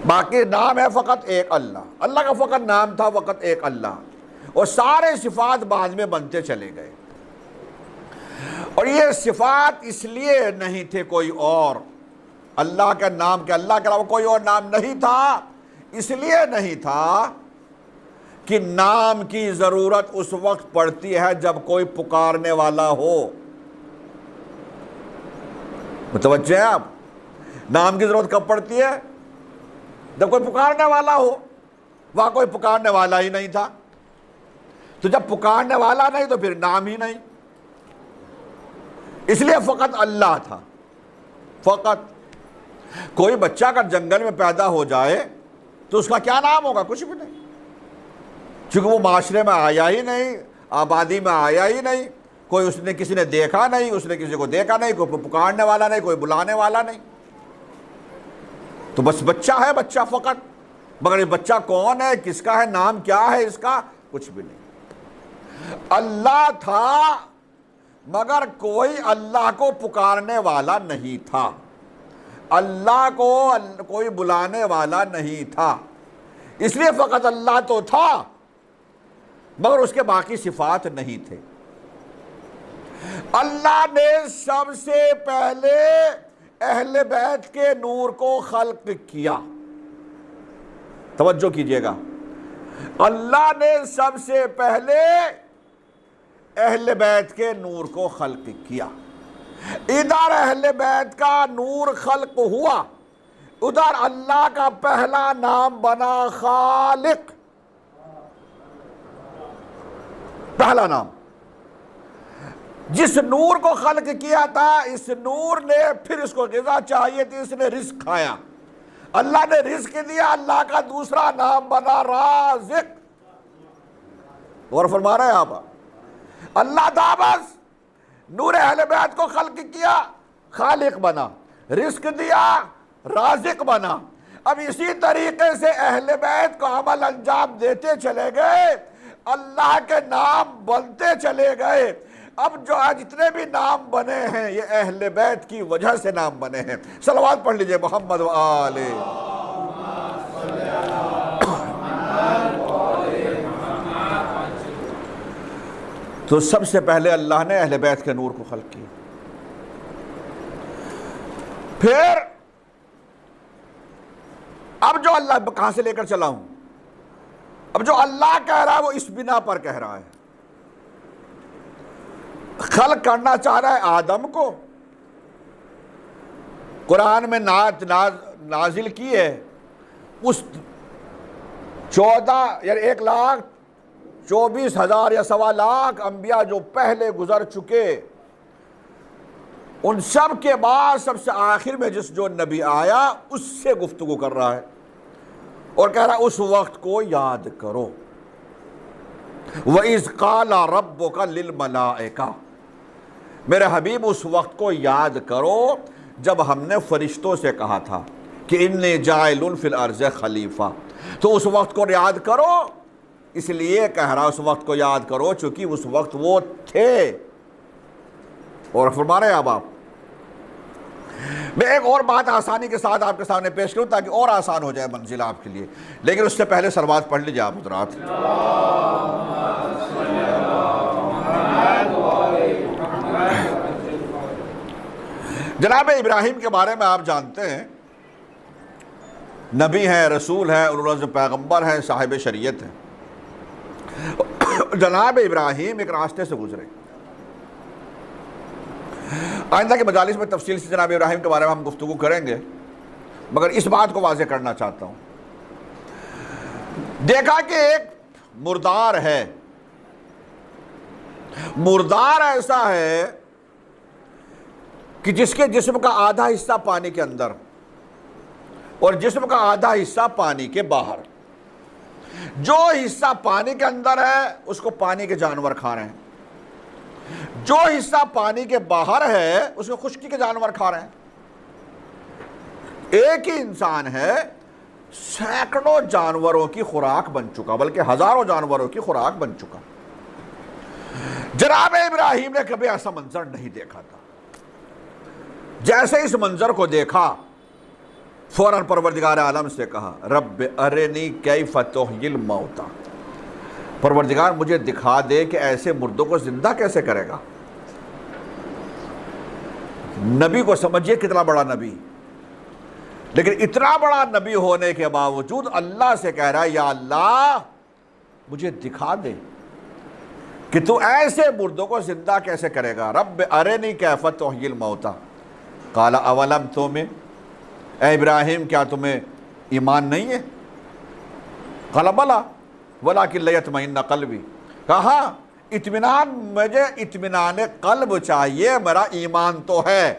باقی نام ہے فقط ایک اللہ۔ اللہ کا فقط نام تھا فقط ایک اللہ، اور سارے صفات بعد میں بنتے چلے گئے، اور یہ صفات اس لیے نہیں تھے کوئی اور، اللہ کا نام کہ اللہ کے علاوہ کوئی اور نام نہیں تھا، اس لیے نہیں تھا کہ نام کی ضرورت اس وقت پڑتی ہے جب کوئی پکارنے والا ہو۔ متوجہ ہیں آپ؟ نام کی ضرورت کب پڑتی ہے؟ جب کوئی پکارنے والا ہو، وہاں کوئی پکارنے والا ہی نہیں تھا، تو جب پکارنے والا نہیں تو پھر نام ہی نہیں، اس لیے فقط اللہ تھا، فقط۔ کوئی بچہ اگر جنگل میں پیدا ہو جائے تو اس کا کیا نام ہوگا؟ کچھ بھی نہیں، چونکہ وہ معاشرے میں آیا ہی نہیں، آبادی میں آیا ہی نہیں، کوئی اس نے کسی نے دیکھا نہیں، اس نے کسی کو دیکھا نہیں، کوئی پکارنے والا نہیں، کوئی بلانے والا نہیں، تو بس بچہ ہے، بچہ فقط. مگر یہ بچہ کون ہے، کس کا ہے، نام کیا ہے اس کا، کچھ بھی نہیں. اللہ تھا مگر کوئی اللہ کو پکارنے والا نہیں تھا، اللہ کو کوئی بلانے والا نہیں تھا، اس لیے فقط اللہ تو تھا مگر اس کے باقی صفات نہیں تھے. اللہ نے سب سے پہلے اہل بیت کے نور کو خلق کیا. توجہ کیجئے گا، اللہ نے سب سے پہلے اہل بیت کے نور کو خلق کیا. ادھر اہل بیت کا نور خلق ہوا، ادھر اللہ کا پہلا نام بنا خالق، پہلا نام. جس نور کو خلق کیا تھا، اس نور نے پھر اس کو غذا چاہیے تھی، اس نے رزق کھایا، اللہ نے رزق دیا، اللہ کا دوسرا نام بنا رازق. اور فرما رہے ہیں آپ، اللہ تھا بس، نور اہل بیت کو خلق کیا، خالق بنا، رزق دیا، رازق بنا. اب اسی طریقے سے اہل بیت کو عمل انجام دیتے چلے گئے، اللہ کے نام بنتے چلے گئے. اب جو جتنے بھی نام بنے ہیں یہ اہل بیت کی وجہ سے نام بنے ہیں. صلوات پڑھ لیجئے محمد و آلہ. تو سب سے پہلے اللہ نے اہل بیت کے نور کو خلق کیا. پھر اب جو اللہ کہاں سے لے کر چلا ہوں، اب جو اللہ کہہ رہا ہے وہ اس بنا پر کہہ رہا ہے. خلق کرنا چاہ رہا ہے آدم کو، قرآن میں نعت نازل کی ہے اس 1,24,000 یا 1,25,000 انبیاء جو پہلے گزر چکے، ان سب کے بعد سب سے آخر میں جو نبی آیا اس سے گفتگو کر رہا ہے اور کہہ رہا ہے اس وقت کو یاد کرو. وَإِذْ قَالَ رَبُّكَ لِلْمَلَائِكَةِ، میرے حبیب اس وقت کو یاد کرو جب ہم نے فرشتوں سے کہا تھا کہ انی جاعل فی الارض خلیفہ. تو اس وقت کو یاد کرو، اس لیے کہہ رہا اس وقت کو یاد کرو چونکہ اس وقت وہ تھے. اور فرما رہے ہیں اب آپ، میں ایک اور بات آسانی کے ساتھ آپ کے سامنے پیش کروں تاکہ اور آسان ہو جائے منزل آپ کے لیے، لیکن اس سے پہلے صلوات پڑھ لیجئے آپ حضرات. جناب ابراہیم کے بارے میں آپ جانتے ہیں، نبی ہیں، رسول ہیں، اولو العزم پیغمبر ہیں، صاحب شریعت ہیں. جناب ابراہیم ایک راستے سے گزرے. آئندہ کے مجالس میں تفصیل سے جناب ابراہیم کے بارے میں ہم گفتگو کریں گے، مگر اس بات کو واضح کرنا چاہتا ہوں. دیکھا کہ ایک مردار ہے، مردار ایسا ہے کہ جس کے جسم کا آدھا حصہ پانی کے اندر اور جسم کا آدھا حصہ پانی کے باہر. جو حصہ پانی کے اندر ہے اس کو پانی کے جانور کھا رہے ہیں، جو حصہ پانی کے باہر ہے اس کو خشکی کے جانور کھا رہے ہیں. ایک ہی انسان ہے، سینکڑوں جانوروں کی خوراک بن چکا، بلکہ ہزاروں جانوروں کی خوراک بن چکا. جناب ابراہیم نے کبھی ایسا منظر نہیں دیکھا تھا. جیسے اس منظر کو دیکھا فوراً پروردگار عالم سے کہا رب ارنی کیف تحیی الموتى، پروردگار مجھے دکھا دے کہ ایسے مردوں کو زندہ کیسے کرے گا. نبی کو سمجھیے کتنا بڑا نبی، لیکن اتنا بڑا نبی ہونے کے باوجود اللہ سے کہہ رہا ہے یا اللہ مجھے دکھا دے کہ تو ایسے مردوں کو زندہ کیسے کرے گا. رب ارنی کیف تحیی الموتى قال اولم تؤمن، اے ابراہیم کیا تمہیں ایمان نہیں ہے؟ قال بلی ولکن لیطمئن قلبی، کہا اطمینان، مجھے اطمینان قلب چاہیے، میرا ایمان تو ہے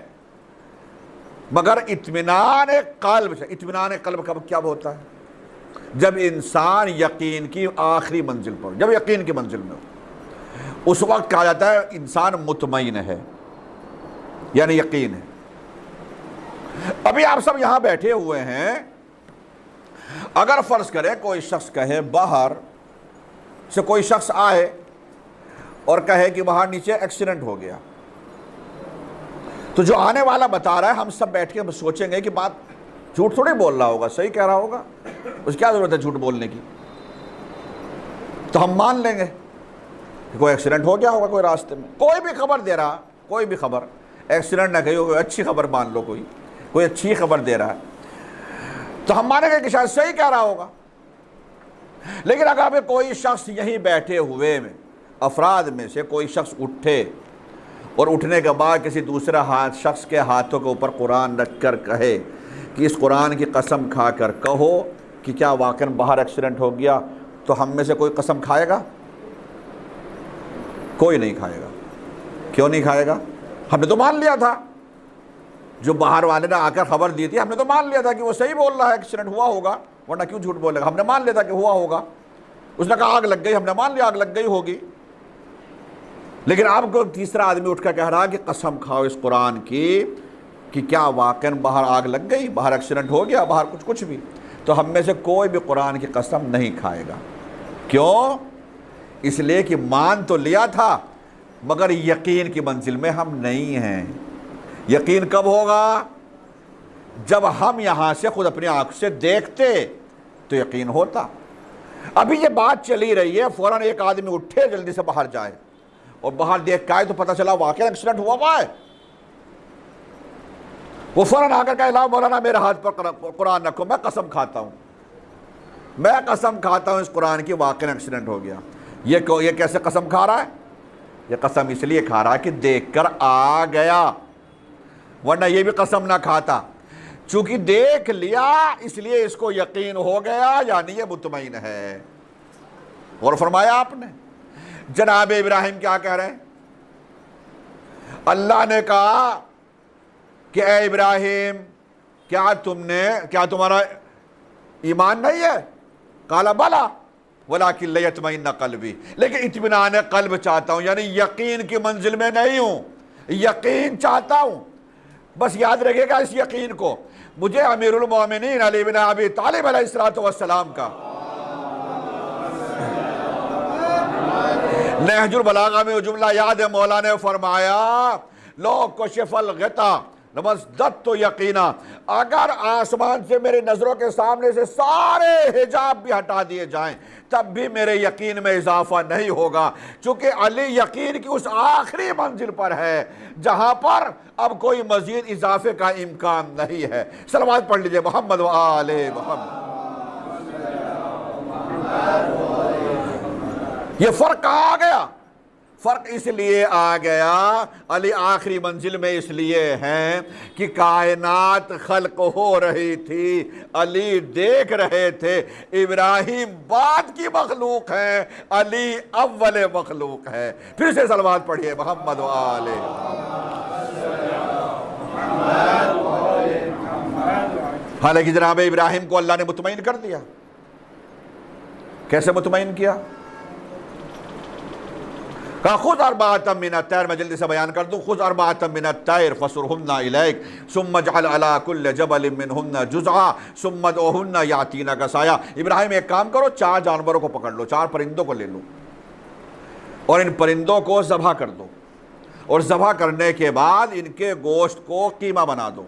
مگر اطمینان قلب چاہیے. اطمینان قلب کب کیا ہوتا ہے؟ جب انسان یقین کی آخری منزل پر، جب یقین کی منزل میں ہو. اس وقت کہا جاتا ہے انسان مطمئن ہے، یعنی یقین ہے۔ ابھی آپ سب یہاں بیٹھے ہوئے ہیں، اگر فرض کرے کوئی شخص کہے، باہر سے کوئی شخص آئے اور کہے کہ وہاں نیچے ایکسیڈنٹ ہو گیا، تو جو آنے والا بتا رہا ہے ہم سب بیٹھ کے سوچیں گے کہ بات جھوٹ تھوڑی بول رہا ہوگا، صحیح کہہ رہا ہوگا، اس کیا ضرورت ہے جھوٹ بولنے کی؟ تو ہم مان لیں گے کہ کوئی ایکسیڈنٹ ہو گیا ہوگا کوئی راستے میں، کوئی بھی خبر دے رہا، کوئی بھی خبر، ایکسیڈنٹ نہ کہی کوئی اچھی خبر مان لو، کوئی اچھی خبر دے رہا ہے تو ہم مانیں گے کہ شاید صحیح کہہ رہا ہوگا۔ لیکن اگر کوئی شخص یہیں بیٹھے ہوئے میں افراد میں سے کوئی شخص اٹھے اور اٹھنے کے بعد کسی دوسرا شخص کے ہاتھوں کے اوپر قرآن رکھ کر کہے کہ اس قرآن کی قسم کھا کر کہو کہ کیا واقعاً باہر ایکسیڈنٹ ہو گیا، تو ہم میں سے کوئی قسم کھائے گا؟ کوئی نہیں کھائے گا۔ کیوں نہیں کھائے گا؟ ہم نے تو مان لیا تھا، جو باہر والے نے آ کر خبر دی تھی ہم نے تو مان لیا تھا کہ وہ صحیح بول رہا ہے، ایکسیڈنٹ ہوا ہوگا، ورنہ کیوں جھوٹ بولے گا؟ ہم نے مان لیا تھا کہ ہوا ہوگا۔ اس نے کہا آگ لگ گئی، ہم نے مان لیا آگ لگ گئی ہوگی۔ لیکن آپ کو تیسرا آدمی اٹھ کر کہہ رہا کہ قسم کھاؤ اس قرآن کی کہ کیا واقعاً باہر آگ لگ گئی، باہر ایکسیڈنٹ ہو گیا، باہر کچھ بھی، تو ہم میں سے کوئی بھی قرآن کی قسم نہیں کھائے گا۔ کیوں؟ اس لیے کہ مان تو لیا تھا مگر یقین کی منزل میں ہم نہیں ہیں۔ یقین کب ہوگا؟ جب ہم یہاں سے خود اپنی آنکھ سے دیکھتے تو یقین ہوتا۔ ابھی یہ بات چلی رہی ہے، فوراً ایک آدمی اٹھے جلدی سے باہر جائے اور باہر دیکھ کے آئے تو پتہ چلا واقعی ایکسیڈنٹ ہوا ہے، وہ فوراً آ کر کہا لا مولانا میرے ہاتھ پر قرآن رکھو، میں قسم کھاتا ہوں، میں قسم کھاتا ہوں اس قرآن کی واقعی ایکسیڈنٹ ہو گیا۔ یہ کیسے قسم کھا رہا ہے؟ یہ قسم اس لیے کھا رہا ہے کہ دیکھ کر آ گیا، ورنہ یہ بھی قسم نہ کھاتا۔ چونکہ دیکھ لیا اس لیے اس کو یقین ہو گیا، یعنی یہ مطمئن ہے۔ اور فرمایا آپ نے، جناب ابراہیم کیا کہہ رہے ہیں؟ اللہ نے کہا کہ اے ابراہیم کیا تمہارا ایمان نہیں ہے؟ قال بلا ولکن لیطمئن قلبی، لیکن اطمینان قلب چاہتا ہوں، یعنی یقین کی منزل میں نہیں ہوں، یقین چاہتا ہوں۔ بس یاد رکھے گا اس یقین کو، مجھے امیر المومنین علی بن ابی طالب علیہ السلام کا نہج البلاغہ میں وہ جملہ یاد ہے، مولا نے فرمایا لو کشف الغطا لمزددت یقینا، اگر آسمان سے میری نظروں کے سامنے سے سارے حجاب بھی ہٹا دیے جائیں تب بھی میرے یقین میں اضافہ نہیں ہوگا، چونکہ علی یقین کی اس آخری منزل پر ہے جہاں پر اب کوئی مزید اضافے کا امکان نہیں ہے۔ صلوات پڑھ لیجئے محمد و آل محمد۔ یہ فرق آ گیا، فرق اس لیے آ گیا، علی آخری منزل میں اس لیے ہیں کہ کائنات خلق ہو رہی تھی، علی دیکھ رہے تھے۔ ابراہیم بعد کی مخلوق ہے، علی اول مخلوق ہے۔ پھر سے صلوات پڑھیے محمد و آل۔ حالانکہ جناب ابراہیم کو اللہ نے مطمئن کر دیا۔ کیسے مطمئن کیا؟ کہا خذ اربعۃ من الطیر، میں جلدی سے بیان کر دوں، خذ اربعۃ من الطیر فصرہن الیک ثم اجعل علی کل جبل منہن جزعا ثم ادعوہن یاتینک سعیا۔ ابراہیم ایک کام کرو، 4 جانوروں کو پکڑ لو، 4 پرندوں کو لے لو اور ان پرندوں کو ذبح کر دو، اور ذبح کرنے کے بعد ان کے گوشت کو قیمہ بنا دو،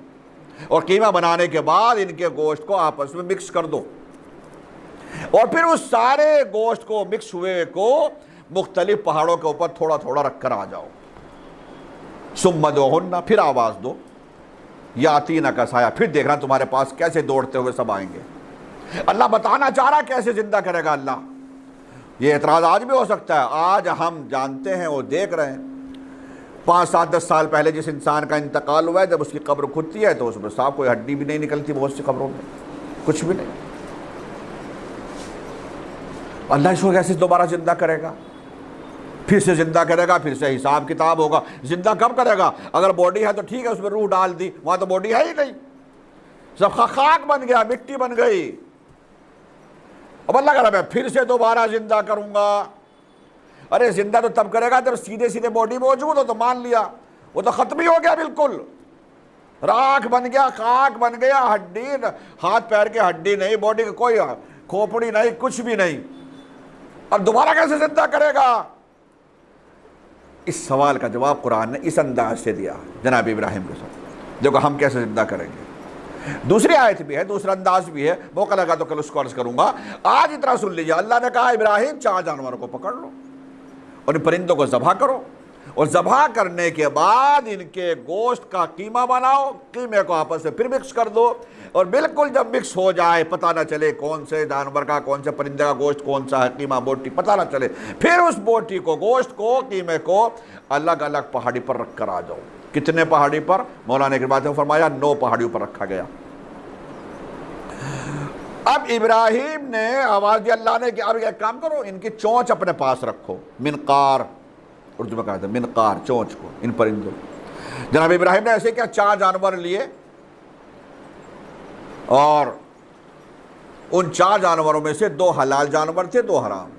اور قیمہ بنانے کے بعد ان کے گوشت کو آپس میں مکس کر دو، اور پھر اس سارے گوشت کو مکس ہوئے کو مختلف پہاڑوں کے اوپر تھوڑا تھوڑا رکھ کر آ جاؤ۔ ثم ادعوہن، پھر آواز دو، یاتینک سعیا، پھر دیکھنا تمہارے پاس کیسے دوڑتے ہوئے سب آئیں گے۔ اللہ بتانا چاہ رہا کیسے زندہ کرے گا اللہ۔ یہ اعتراض آج بھی ہو سکتا ہے، آج ہم جانتے ہیں، وہ دیکھ رہے ہیں۔ 5 7 10 سال پہلے جس انسان کا انتقال ہوا ہے، جب اس کی قبر کھدتی ہے تو اس میں صاف کوئی ہڈی بھی نہیں نکلتی، بہت سی قبروں میں کچھ بھی نہیں۔ اللہ اس کو کیسے دوبارہ زندہ کرے گا؟ پھر سے زندہ کرے گا، پھر سے حساب کتاب ہوگا۔ زندہ کب کرے گا؟ اگر باڈی ہے تو ٹھیک ہے، اس میں روح ڈال دی، وہاں تو باڈی ہے ہی نہیں، سب خاک بن گیا، مٹی بن گئی۔ اب اللہ کہہ رہا ہے پھر سے دوبارہ زندہ کروں گا۔ ارے زندہ تو تب کرے گا جب سیدھے سیدھے باڈی موجود ہو، تو مان لیا وہ تو ختم ہی ہو گیا، بالکل راکھ بن گیا، خاک بن گیا، ہڈی ہاتھ پیر کی ہڈی نہیں، باڈی کی کوئی کھوپڑی نہیں، کچھ بھی نہیں، اب دوبارہ کیسے زندہ کرے گا؟ اس سوال کا جواب قرآن نے اس انداز سے دیا جناب ابراہیم کے ساتھ، دیکھو ہم کیسے زندہ کریں گے۔ دوسری آیت بھی ہے، دوسرا انداز بھی ہے، موقع لگا تو کل اس کو عرض کروں گا۔ آج اتنا سن لیجیے، اللہ نے کہا ابراہیم 4 جانوروں کو پکڑ لو اور ان پرندوں کو ذبح کرو، اور ذبح کرنے کے بعد ان کے گوشت کا قیمہ بناؤ، قیمے کو آپس سے پھر مکس کر دو، اور بالکل جب مکس ہو جائے پتہ نہ چلے کون سے جانور کا، کون سے پرندے کا گوشت کون سا ہے، قیمہ بوٹی پتہ نہ چلے، پھر اس بوٹی کو، گوشت کو، قیمے کو الگ الگ پہاڑی پر رکھ کر آ جاؤ۔ کتنے پہاڑی پر؟ مولانا اقبال نے فرمایا 9 پہاڑیوں پر رکھا گیا۔ اب ابراہیم نے آواز دی اللہ نے کہ اب ایک کام کرو، ان کی چونچ اپنے پاس رکھو، منقار اردو میں کہا تھا، منقار، چونچ کو، ان پرندوں۔ جناب ابراہیم نے ایسے کیا، 4 جانور لیے، اور ان 4 جانوروں میں سے 2 حلال جانور تھے، 2 حرام۔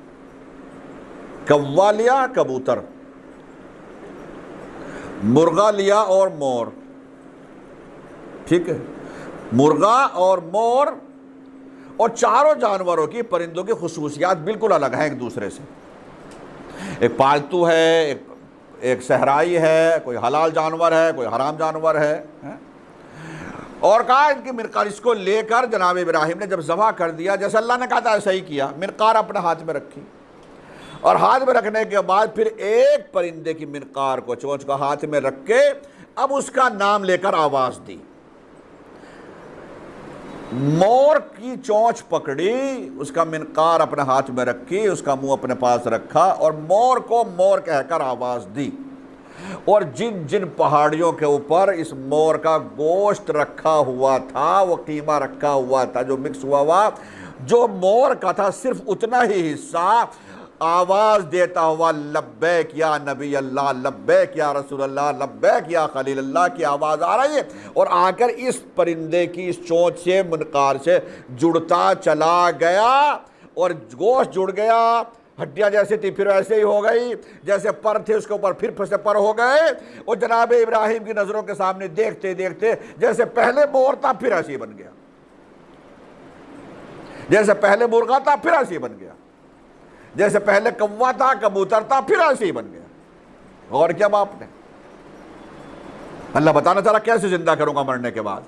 کوا لیا، کبوتر، مرغا لیا اور مور، ٹھیک ہے، مرغا اور مور، اور چاروں جانوروں کی، پرندوں کی خصوصیات بالکل الگ ہیں ایک دوسرے سے، ایک پالتو ہے، ایک صحرائی ہے، کوئی حلال جانور ہے، کوئی حرام جانور ہے، اور کہا ان کی منقار، اس کو لے کر جناب ابراہیم نے جب ذبح کر دیا، جیسے اللہ نے کہا تھا ایسا ہی کیا، منقار اپنے ہاتھ میں رکھی، اور ہاتھ میں رکھنے کے بعد پھر ایک پرندے کی منقار کو، چونچ کو ہاتھ میں رکھ کے اب اس کا نام لے کر آواز دی۔ مور کی چونچ پکڑی، اس کا منقار اپنے ہاتھ میں رکھی، اس کا منہ اپنے پاس رکھا، اور مور کو مور کہہ کر آواز دی، اور جن جن پہاڑیوں کے اوپر اس مور کا گوشت رکھا ہوا تھا، وہ قیمہ رکھا ہوا تھا جو مکس ہوا جو مور کا تھا، صرف اتنا ہی حصہ آواز دیتا ہوا لبیک یا نبی اللہ، لبیک یا رسول اللہ، لبیک یا خلیل اللہ کی آواز آ رہی ہے، اور آ کر اس پرندے کی اس چونچ سے، منقار سے جڑتا چلا گیا، اور گوشت جڑ گیا، ہڈیاں جیسے تھی پھر ایسے ہی ہو گئی، جیسے پر تھے اس کے اوپر پھر سے پر ہو گئے، اور جناب ابراہیم کی نظروں کے سامنے دیکھتے دیکھتے جیسے پہلے مور تھا پھر ایسے ہی بن گیا، جیسے پہلے مرغا تھا پھر ایسے ہی بن گیا، جیسے پہلے کوا تھا، کبوتر تھا، پھر ایسے ہی بن گیا۔ غور کیا باپ نے؟ اللہ بتانا چاہ رہا کیسے زندہ کروں گا مرنے کے بعد۔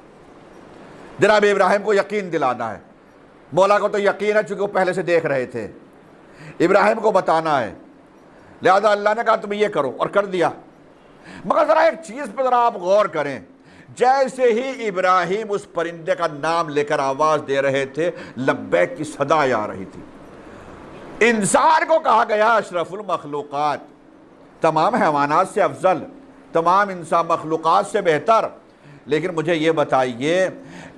جناب ابراہیم کو یقین دلانا ہے، مولا کو تو یقین ہے چونکہ وہ پہلے سے دیکھ رہے تھے، ابراہیم کو بتانا ہے، لہذا اللہ نے کہا تم یہ کرو، اور کر دیا۔ مگر ذرا ایک چیز پہ ذرا آپ غور کریں، جیسے ہی ابراہیم اس پرندے کا نام لے کر آواز دے رہے تھے، لبیک کی صدا آ رہی تھی۔ انسان کو کہا گیا اشرف المخلوقات، تمام حیوانات سے افضل، تمام انسان مخلوقات سے بہتر، لیکن مجھے یہ بتائیے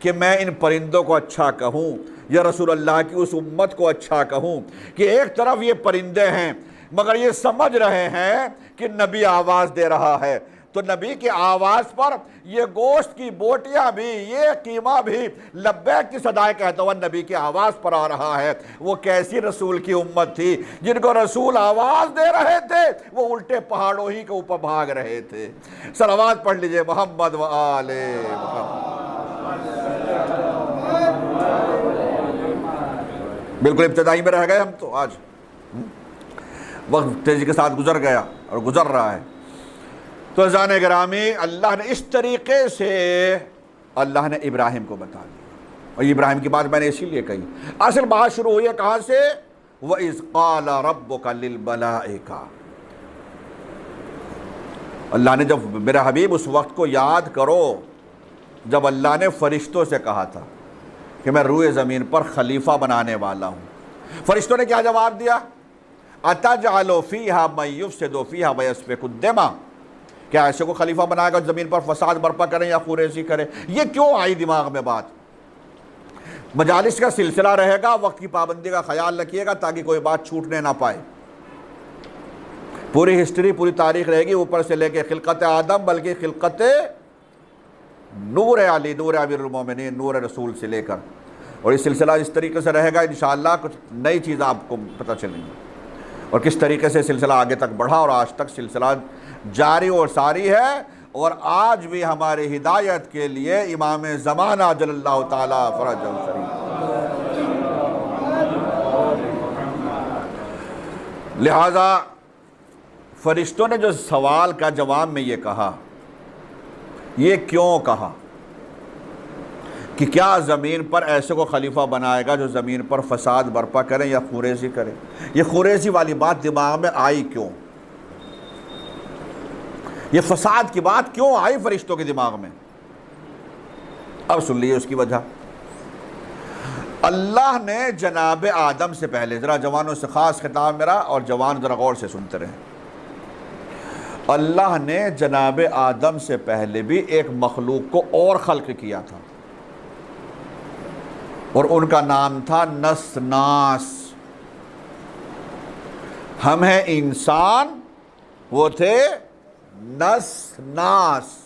کہ میں ان پرندوں کو اچھا کہوں یا رسول اللہ کی اس امت کو اچھا کہوں کہ ایک طرف یہ پرندے ہیں مگر یہ سمجھ رہے ہیں کہ نبی آواز دے رہا ہے، تو نبی کی آواز پر یہ گوشت کی بوٹیاں بھی، یہ قیمہ بھی لبیک کی صدائے کہتا ہوا نبی کی آواز پر آ رہا ہے۔ وہ کیسی رسول کی امت تھی جن کو رسول آواز دے رہے تھے، وہ الٹے پہاڑوں ہی کے اوپر بھاگ رہے تھے۔ صلوات پڑھ لیجئے، محمد و آل محمد۔ بالکل ابتدائی میں رہ گئے ہم تو، آج وقت تیزی کے ساتھ گزر گیا اور گزر رہا ہے۔ تو عزیزان گرامی، اللہ نے اس طریقے سے اللہ نے ابراہیم کو بتا دیا، اور ابراہیم کی بات میں نے اسی لیے کہی۔ اصل بات شروع ہوئی ہے کہاں سے؟ وَإِذْ قَالَ رَبُّكَ لِلْمَلَائِكَةِ، اللہ نے جب، میرا حبیب اس وقت کو یاد کرو جب اللہ نے فرشتوں سے کہا تھا کہ میں روئے زمین پر خلیفہ بنانے والا ہوں۔ فرشتوں نے کیا جواب دیا؟ أَتَجْعَلُ فِيهَا مَن يُفْسِدُ فِيهَا وَيَسْفِكُ الدِّمَاءَ، کیا ایسے کو خلیفہ بنائے گا زمین پر فساد برپا کریں یا خوریزی کریں؟ یہ کیوں آئی دماغ میں بات؟ مجالس کا سلسلہ رہے گا، وقت کی پابندی کا خیال رکھیے گا تاکہ کوئی بات چھوٹنے نہ پائے۔ پوری ہسٹری، پوری تاریخ رہے گی، اوپر سے لے کے خلقت آدم بلکہ خلقت نور علی، نور امیر المومنین، نور رسول سے لے کر، اور یہ سلسلہ اس طریقے سے رہے گا، انشاءاللہ کچھ نئی چیز آپ کو پتہ چلیں گی۔ اور کس طریقے سے سلسلہ آگے تک بڑھا اور آج تک سلسلہ جاری اور ساری ہے، اور آج بھی ہماری ہدایت کے لیے امام زمانہ جل اللہ تعالیٰ فرج الشریف۔ لہذا فرشتوں نے جو سوال کا جواب میں یہ کہا، یہ کیوں کہا کہ کیا زمین پر ایسے کو خلیفہ بنائے گا جو زمین پر فساد برپا کرے یا خوریزی کرے؟ یہ خوریزی والی بات دماغ میں آئی کیوں؟ یہ فساد کی بات کیوں آئی فرشتوں کے دماغ میں؟ اب سن لیے اس کی وجہ۔ اللہ نے جناب آدم سے پہلے، ذرا جوانوں سے خاص خطاب میرا، اور جوان ذرا غور سے سنتے رہیں، اللہ نے جناب آدم سے پہلے بھی ایک مخلوق کو اور خلق کیا تھا، اور ان کا نام تھا نسناس۔ ہم ہیں انسان، وہ تھے نسناس،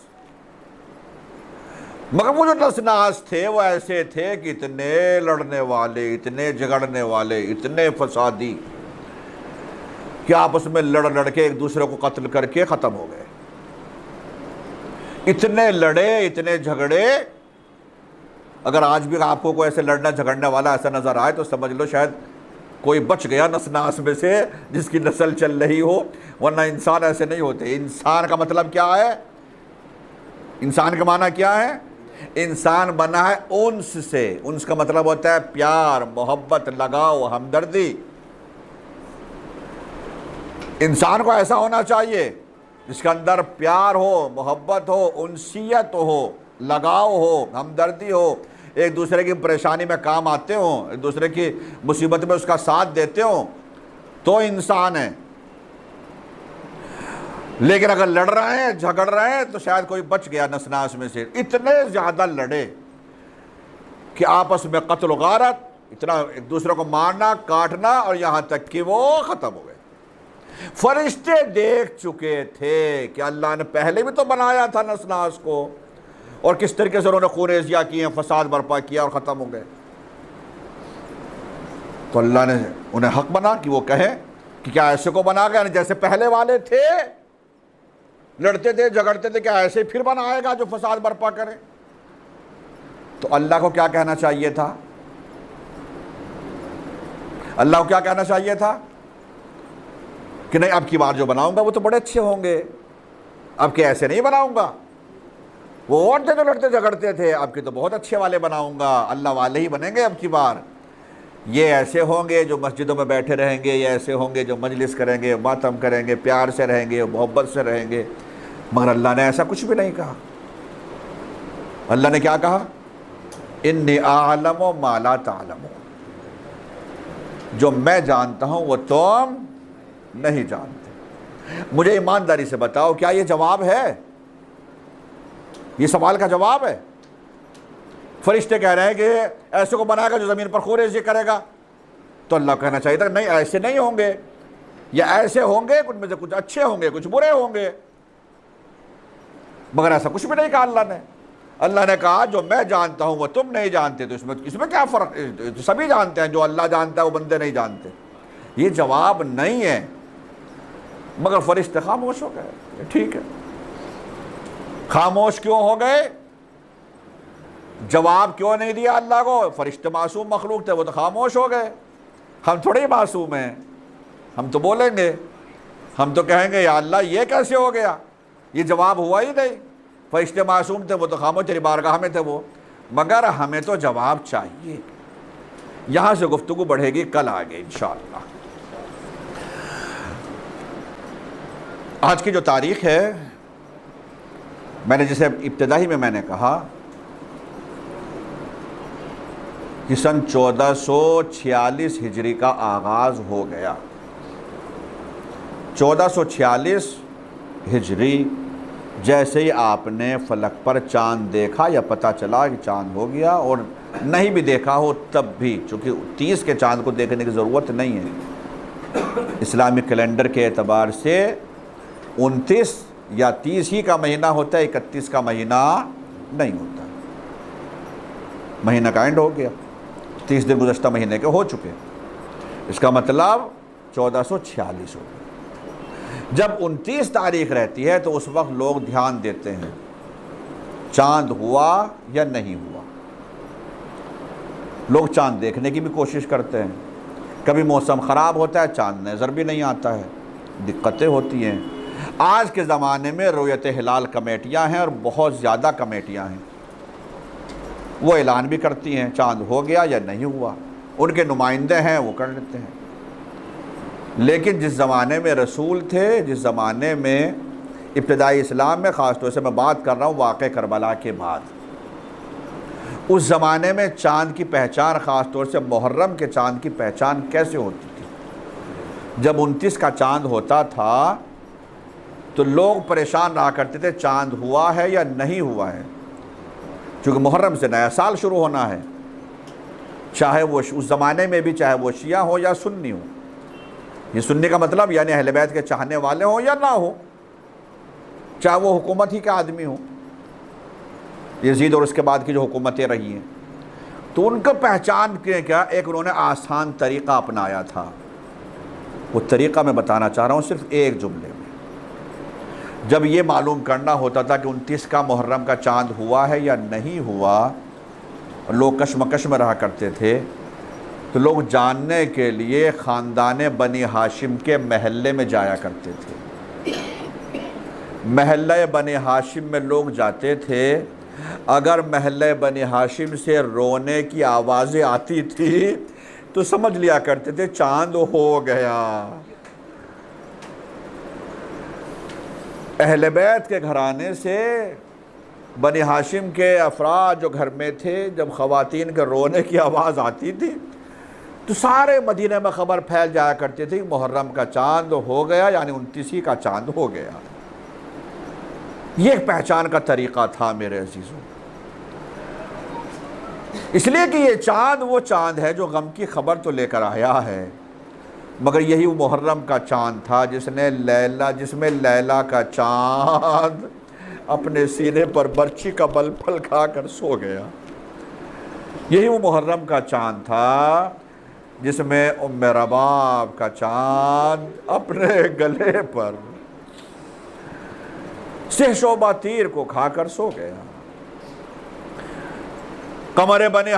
مگر وہ جو نسناس تھے وہ ایسے تھے کہ اتنے لڑنے والے، اتنے جھگڑنے والے، اتنے فسادی کہ آپس میں لڑ کے ایک دوسرے کو قتل کر کے ختم ہو گئے۔ اتنے لڑے، اتنے جھگڑے۔ اگر آج بھی آپ کو کوئی ایسے لڑنا جھگڑنے والا ایسا نظر آئے تو سمجھ لو شاید کوئی بچ گیا نسناس میں سے جس کی نسل چل رہی ہو، ورنہ انسان ایسے نہیں ہوتے۔ انسان کا مطلب کیا ہے؟ انسان کا معنی کیا ہے؟ انسان بنا ہے انس سے۔ انس کا مطلب ہوتا ہے پیار، محبت، لگاؤ، ہمدردی۔ انسان کو ایسا ہونا چاہیے جس کے اندر پیار ہو، محبت ہو، انسیت ہو، لگاؤ ہو، ہمدردی ہو، ایک دوسرے کی پریشانی میں کام آتے ہوں، ایک دوسرے کی مصیبت میں اس کا ساتھ دیتے ہوں، تو انسان ہے۔ لیکن اگر لڑ رہے ہیں، جھگڑ رہے ہیں، تو شاید کوئی بچ گیا نسناس میں سے۔ اتنے زیادہ لڑے کہ آپس میں قتل و غارت، اتنا ایک دوسرے کو مارنا، کاٹنا، اور یہاں تک کہ وہ ختم ہو گئے۔ فرشتے دیکھ چکے تھے کہ اللہ نے پہلے بھی تو بنایا تھا نسناس کو، اور کس طریقے سے انہوں نے خوریزیاں کی ہیں، فساد برپا کیا اور ختم ہو گئے۔ تو اللہ نے انہیں حق بنا کہ وہ کہیں کہ کیا ایسے کو بنا گیا، جیسے پہلے والے تھے، لڑتے تھے، جھگڑتے تھے، کیا ایسے پھر بنائے گا جو فساد برپا کرے؟ تو اللہ کو کیا کہنا چاہیے تھا؟ اللہ کو کیا کہنا چاہیے تھا کہ نہیں، اب کی بار جو بناؤں گا وہ تو بڑے اچھے ہوں گے، اب کہ ایسے نہیں بناؤں گا۔ وہ اور تھے جو لڑتے جھگڑتے تھے، اب کے تو بہت اچھے والے بناؤں گا، اللہ والے ہی بنیں گے اب کی بار۔ یہ ایسے ہوں گے جو مسجدوں میں بیٹھے رہیں گے، یہ ایسے ہوں گے جو مجلس کریں گے، ماتم کریں گے، پیار سے رہیں گے، محبت سے رہیں گے۔ مگر اللہ نے ایسا کچھ بھی نہیں کہا۔ اللہ نے کیا کہا؟ انی اعلم ما لا تعلمون، جو میں جانتا ہوں وہ تم نہیں جانتے۔ مجھے ایمانداری سے بتاؤ، کیا یہ جواب ہے؟ یہ سوال کا جواب ہے؟ فرشتے کہہ رہے ہیں کہ ایسے کو بنائے گا جو زمین پر خوریزی کرے گا، تو اللہ کہنا چاہیے تھا نہیں، ایسے نہیں ہوں گے، یا ایسے ہوں گے، ان میں سے کچھ اچھے ہوں گے، کچھ برے ہوں گے۔ مگر ایسا کچھ بھی نہیں کہا اللہ نے۔ اللہ نے کہا جو میں جانتا ہوں وہ تم نہیں جانتے، تو اس میں کیا فرق؟ سبھی جانتے ہیں، جو اللہ جانتا ہے وہ بندے نہیں جانتے۔ یہ جواب نہیں ہے، مگر فرشتے خاموش ہو گئے۔ ٹھیک ہے، خاموش کیوں ہو گئے؟ جواب کیوں نہیں دیا اللہ کو؟ فرشتے معصوم مخلوق تھے، وہ تو خاموش ہو گئے۔ ہم تھوڑے معصوم ہیں، ہم تو بولیں گے، ہم تو کہیں گے یا اللہ یہ کیسے ہو گیا، یہ جواب ہوا ہی نہیں۔ فرشتے معصوم تھے، وہ تو خاموش، تیری بارگاہ میں تھے وہ، مگر ہمیں تو جواب چاہیے۔ یہاں سے گفتگو بڑھے گی کل آگے انشاءاللہ۔ آج کی جو تاریخ ہے، میں نے جسے ابتدائی میں نے کہا کہ سن 1446 ہجری کا آغاز ہو گیا۔ 1446 ہجری جیسے ہی آپ نے فلک پر چاند دیکھا یا پتہ چلا کہ چاند ہو گیا، اور نہیں بھی دیکھا ہو تب بھی، چونکہ 30 کے چاند کو دیکھنے کی ضرورت نہیں ہے، اسلامی کیلنڈر کے اعتبار سے 29 یا 30 ہی کا مہینہ ہوتا ہے، 31 کا مہینہ نہیں ہوتا۔ مہینہ کا اینڈ ہو گیا، 30 دن گزشتہ مہینے کے ہو چکے۔ اس کا مطلب 1446 ہو گئی۔ جب 29 تاریخ رہتی ہے تو اس وقت لوگ دھیان دیتے ہیں چاند ہوا یا نہیں ہوا، لوگ چاند دیکھنے کی بھی کوشش کرتے ہیں، کبھی موسم خراب ہوتا ہے چاند نظر بھی نہیں آتا ہے، دقتیں ہوتی ہیں۔ آج کے زمانے میں رؤیت ہلال کمیٹیاں ہیں اور بہت زیادہ کمیٹیاں ہیں، وہ اعلان بھی کرتی ہیں چاند ہو گیا یا نہیں ہوا، ان کے نمائندے ہیں وہ کر لیتے ہیں۔ لیکن جس زمانے میں رسول تھے، جس زمانے میں ابتدائی اسلام میں، خاص طور سے میں بات کر رہا ہوں واقعہ کربلا کے بعد، اس زمانے میں چاند کی پہچان، خاص طور سے محرم کے چاند کی پہچان کیسے ہوتی تھی؟ جب 29 کا چاند ہوتا تھا تو لوگ پریشان رہا کرتے تھے چاند ہوا ہے یا نہیں ہوا ہے، چونکہ محرم سے نیا سال شروع ہونا ہے، چاہے وہ اس زمانے میں بھی چاہے وہ شیعہ ہو یا سنی ہو۔ یہ سنی کا مطلب یعنی اہل بیت کے چاہنے والے ہوں یا نہ ہو، چاہے وہ حکومت ہی کا آدمی ہو، یزید اور اس کے بعد کی جو حکومتیں رہی ہیں، تو ان کو پہچان کے کیا ایک انہوں نے آسان طریقہ اپنایا تھا۔ وہ طریقہ میں بتانا چاہ رہا ہوں صرف ایک جملے میں۔ جب یہ معلوم کرنا ہوتا تھا کہ 29 کا محرم کا چاند ہوا ہے یا نہیں ہوا، لوگ کشمکش میں رہا کرتے تھے، تو لوگ جاننے کے لیے خاندان بنی ہاشم کے محلے میں جایا کرتے تھے۔ محلہ بنی ہاشم میں لوگ جاتے تھے، اگر محلہ بنی ہاشم سے رونے کی آوازیں آتی تھی تو سمجھ لیا کرتے تھے چاند ہو گیا۔ اہل بیت کے گھرانے سے بنی ہاشم کے افراد جو گھر میں تھے، جب خواتین کے رونے کی آواز آتی تھی تو سارے مدینہ میں خبر پھیل جایا کرتی تھی محرم کا چاند ہو گیا، یعنی 29 کا چاند ہو گیا۔ یہ ایک پہچان کا طریقہ تھا میرے عزیزوں، اس لیے کہ یہ چاند وہ چاند ہے جو غم کی خبر تو لے کر آیا ہے، مگر یہی وہ محرم کا چاند تھا جس میں لیلا کا چاند اپنے سینے پر برچی کا بل پھل کھا کر سو گیا۔ یہی وہ محرم کا چاند تھا جس میں ام رباب کا چاند اپنے گلے پر سہ شعبہ تیر کو کھا کر سو گیا۔ قمر بنی